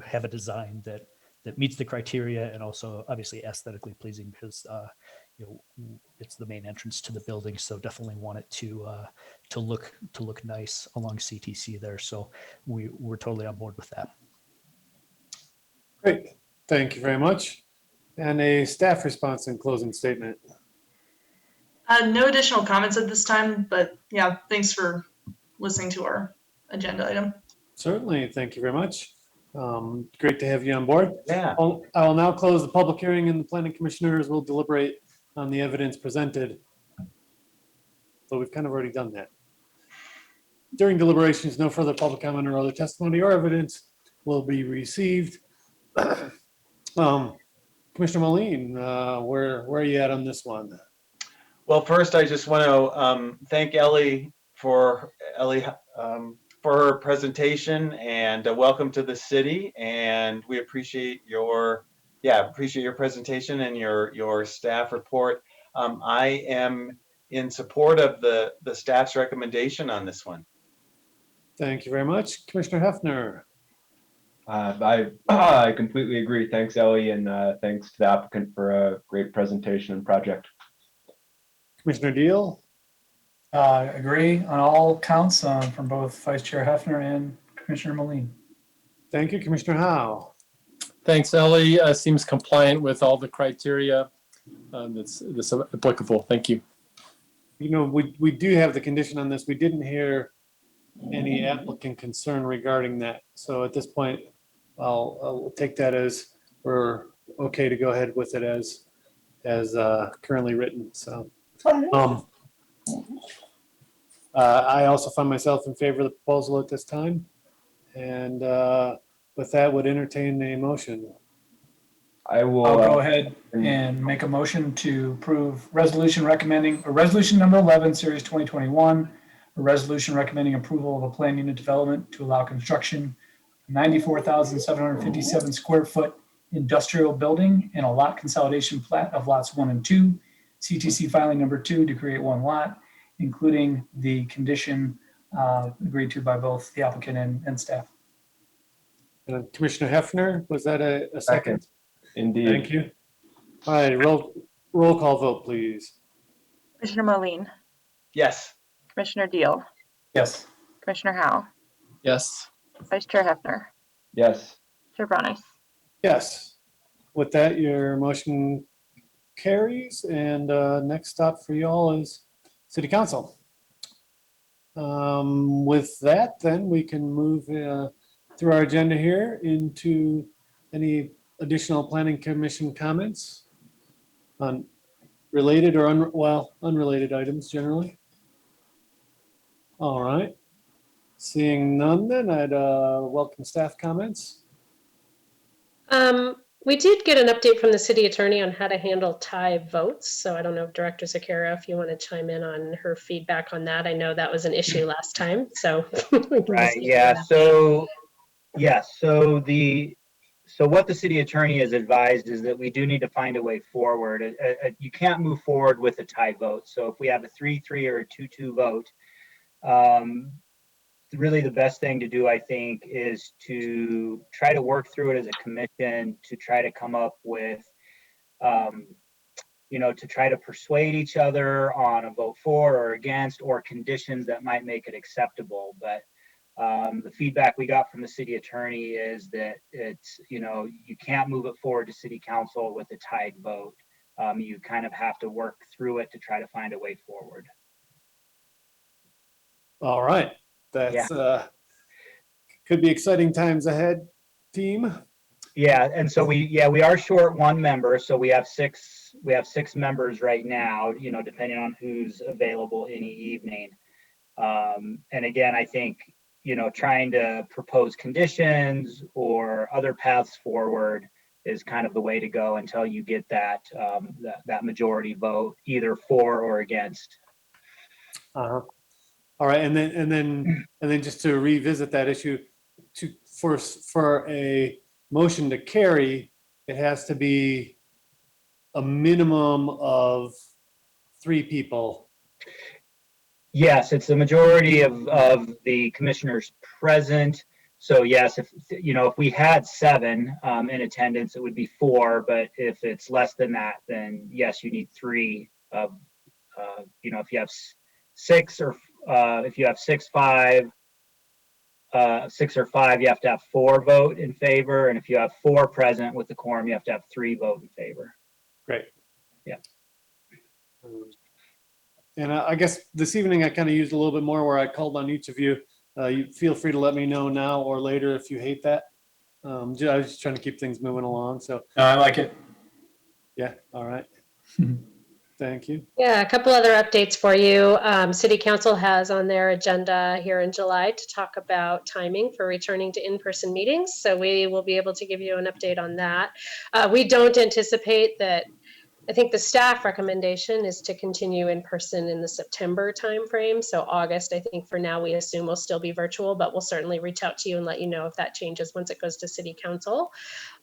have a design that meets the criteria and also obviously aesthetically pleasing because it's the main entrance to the building, so definitely want it to look nice along CTC there. So we're totally on board with that. Great, thank you very much. And a staff response and closing statement. No additional comments at this time, but yeah, thanks for listening to our agenda item. Certainly, thank you very much. Great to have you on board. Yeah. I will now close the public hearing and the planning commissioners will deliberate on the evidence presented. So we've kind of already done that. During deliberations, no further public comment or other testimony or evidence will be received. Commissioner Moline, where are you at on this one? Well, first, I just want to thank Ellie for her presentation and welcome to the city. And we appreciate your presentation and your staff report. I am in support of the staff's recommendation on this one. Thank you very much. Commissioner Hefner. I completely agree. Thanks, Ellie, and thanks to the applicant for a great presentation and project. Commissioner Deal. Agree on all counts from both Vice Chair Hefner and Commissioner Moline. Thank you, Commissioner Howe. Thanks, Ellie. Seems compliant with all the criteria that's applicable. Thank you. You know, we do have the condition on this. We didn't hear any applicant concern regarding that. So at this point, I'll take that as we're okay to go ahead with it as currently written. So I also find myself in favor of the proposal at this time. And with that, would entertain a motion. I will I'll go ahead and make a motion to approve resolution number 11, series 2021, a resolution recommending approval of a planned unit development to allow construction of 94,757 square foot industrial building and a lot consolidation plat of lots 1 and 2, CTC filing number 2 to create 1 lot, including the condition agreed to by both the applicant and staff. Commissioner Hefner, was that a second? Indeed. Thank you. All right, roll call vote, please. Commissioner Moline, Yes. Commissioner Deal, Yes. Commissioner Howe, Yes. Vice Chair Hefner, Yes. Chair Brauneis. Yes. With that, your motion carries, and next stop for you all is City Council. With that, then we can move through our agenda here into any additional Planning Commission comments on related or unrelated items generally. All right. Seeing none, then I'd welcome staff comments. We did get an update from the city attorney on how to handle tie votes. So I don't know if Director Zakara, if you want to chime in on her feedback on that. I know that was an issue last time, so. Right, yeah, so what the city attorney has advised is that we do need to find a way forward. You can't move forward with a tie vote. So if we have a 3-3 or a 2-2 vote, really the best thing to do, I think, is to try to work through it as a commission to try to come up with, to try to persuade each other on a vote for or against or conditions that might make it acceptable. But the feedback we got from the city attorney is that it's, you can't move it forward to city council with a tied vote. You kind of have to work through it to try to find a way forward. All right. That's could be exciting times ahead, team. Yeah, and so we are short 1 member, so we have 6 members right now, depending on who's available any evening. And again, I think, trying to propose conditions or other paths forward is kind of the way to go until you get that that majority vote, either for or against. All right, and then just to revisit that issue, for a motion to carry, it has to be a minimum of 3 people. Yes, it's the majority of the commissioners present. So yes, if we had 7 in attendance, it would be 4. But if it's less than that, then yes, you need 3 of, if you have 6 or if you have 6 or 5, you have to have 4 vote in favor. And if you have 4 present with the quorum, you have to have 3 vote in favor. Great. Yeah. And I guess this evening I kind of used a little bit more where I called on each of you You feel free to let me know now or later if you hate that. I was just trying to keep things moving along, so, I like it. yeah, all right. Thank you. Yeah, a couple other updates for you. City Council has on their agenda here in July to talk about timing for returning to in-person meetings. So we will be able to give you an update on that. We don't anticipate that. I think the staff recommendation is to continue in person in the September timeframe. So August, I think for now, we assume will still be virtual, but we'll certainly reach out to you and let you know if that changes once it goes to City Council,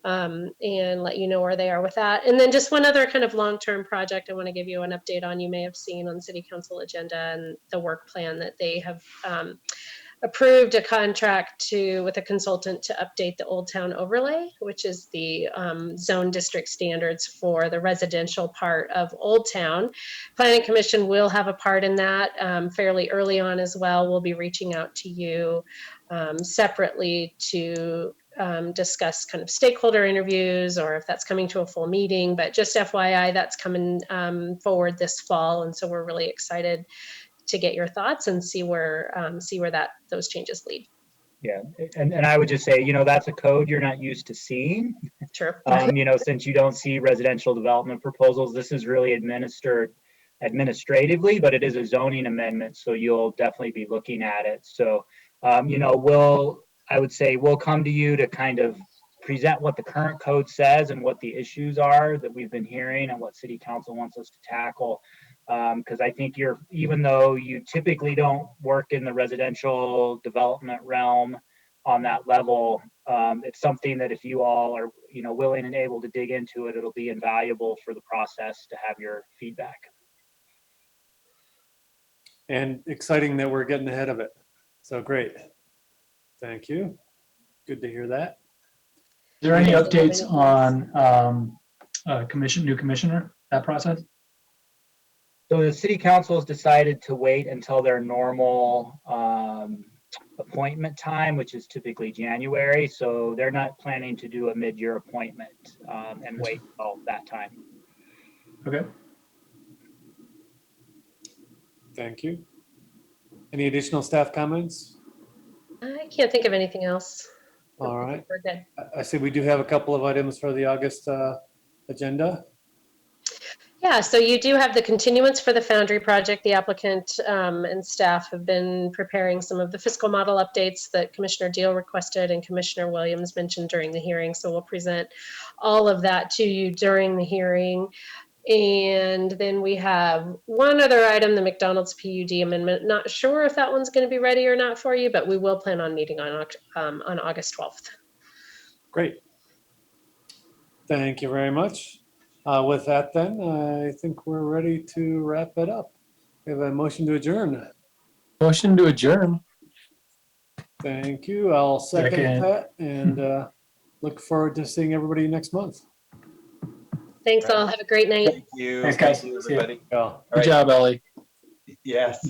and let you know where they are with that. And then just one other kind of long-term project I want to give you an update on. You may have seen on City Council agenda and the work plan that they have approved a contract with a consultant to update the Old Town overlay, which is the zone district standards for the residential part of Old Town. Planning Commission will have a part in that fairly early on as well. We'll be reaching out to you separately to discuss kind of stakeholder interviews or if that's coming to a full meeting, but just FYI, that's coming forward this fall. And so we're really excited to get your thoughts and see where those changes lead. Yeah, and I would just say, that's a code you're not used to seeing. Sure. Since you don't see residential development proposals, this is really administered administratively, but it is a zoning amendment, so you'll definitely be looking at it. So, I would say we'll come to you to kind of present what the current code says and what the issues are that we've been hearing and what City Council wants us to tackle. Because I think even though you typically don't work in the residential development realm on that level, it's something that if you all are, willing and able to dig into it, it'll be invaluable for the process to have your feedback. And exciting that we're getting ahead of it. So great. Thank you. Good to hear that. Is there any updates on new commissioner, that process? So the City Council has decided to wait until their normal appointment time, which is typically January. So they're not planning to do a mid-year appointment and wait till that time. Okay. Thank you. Any additional staff comments? I can't think of anything else. All right. We're good. I see we do have a couple of items for the August agenda. Yeah, so you do have the continuance for the Foundry project. The applicant and staff have been preparing some of the fiscal model updates that Commissioner Deal requested and Commissioner Williams mentioned during the hearing. So we'll present all of that to you during the hearing. And then we have one other item, the McDonald's PUD amendment. Not sure if that one's going to be ready or not for you, but we will plan on meeting on August 12th. Great. Thank you very much. With that then, I think we're ready to wrap it up. We have a motion to adjourn. Motion to adjourn. Thank you. I'll second that and look forward to seeing everybody next month. Thanks all. Have a great night. Thank you. Thanks, guys. Thank you, everybody. Yeah. Good job, Ellie. Yes.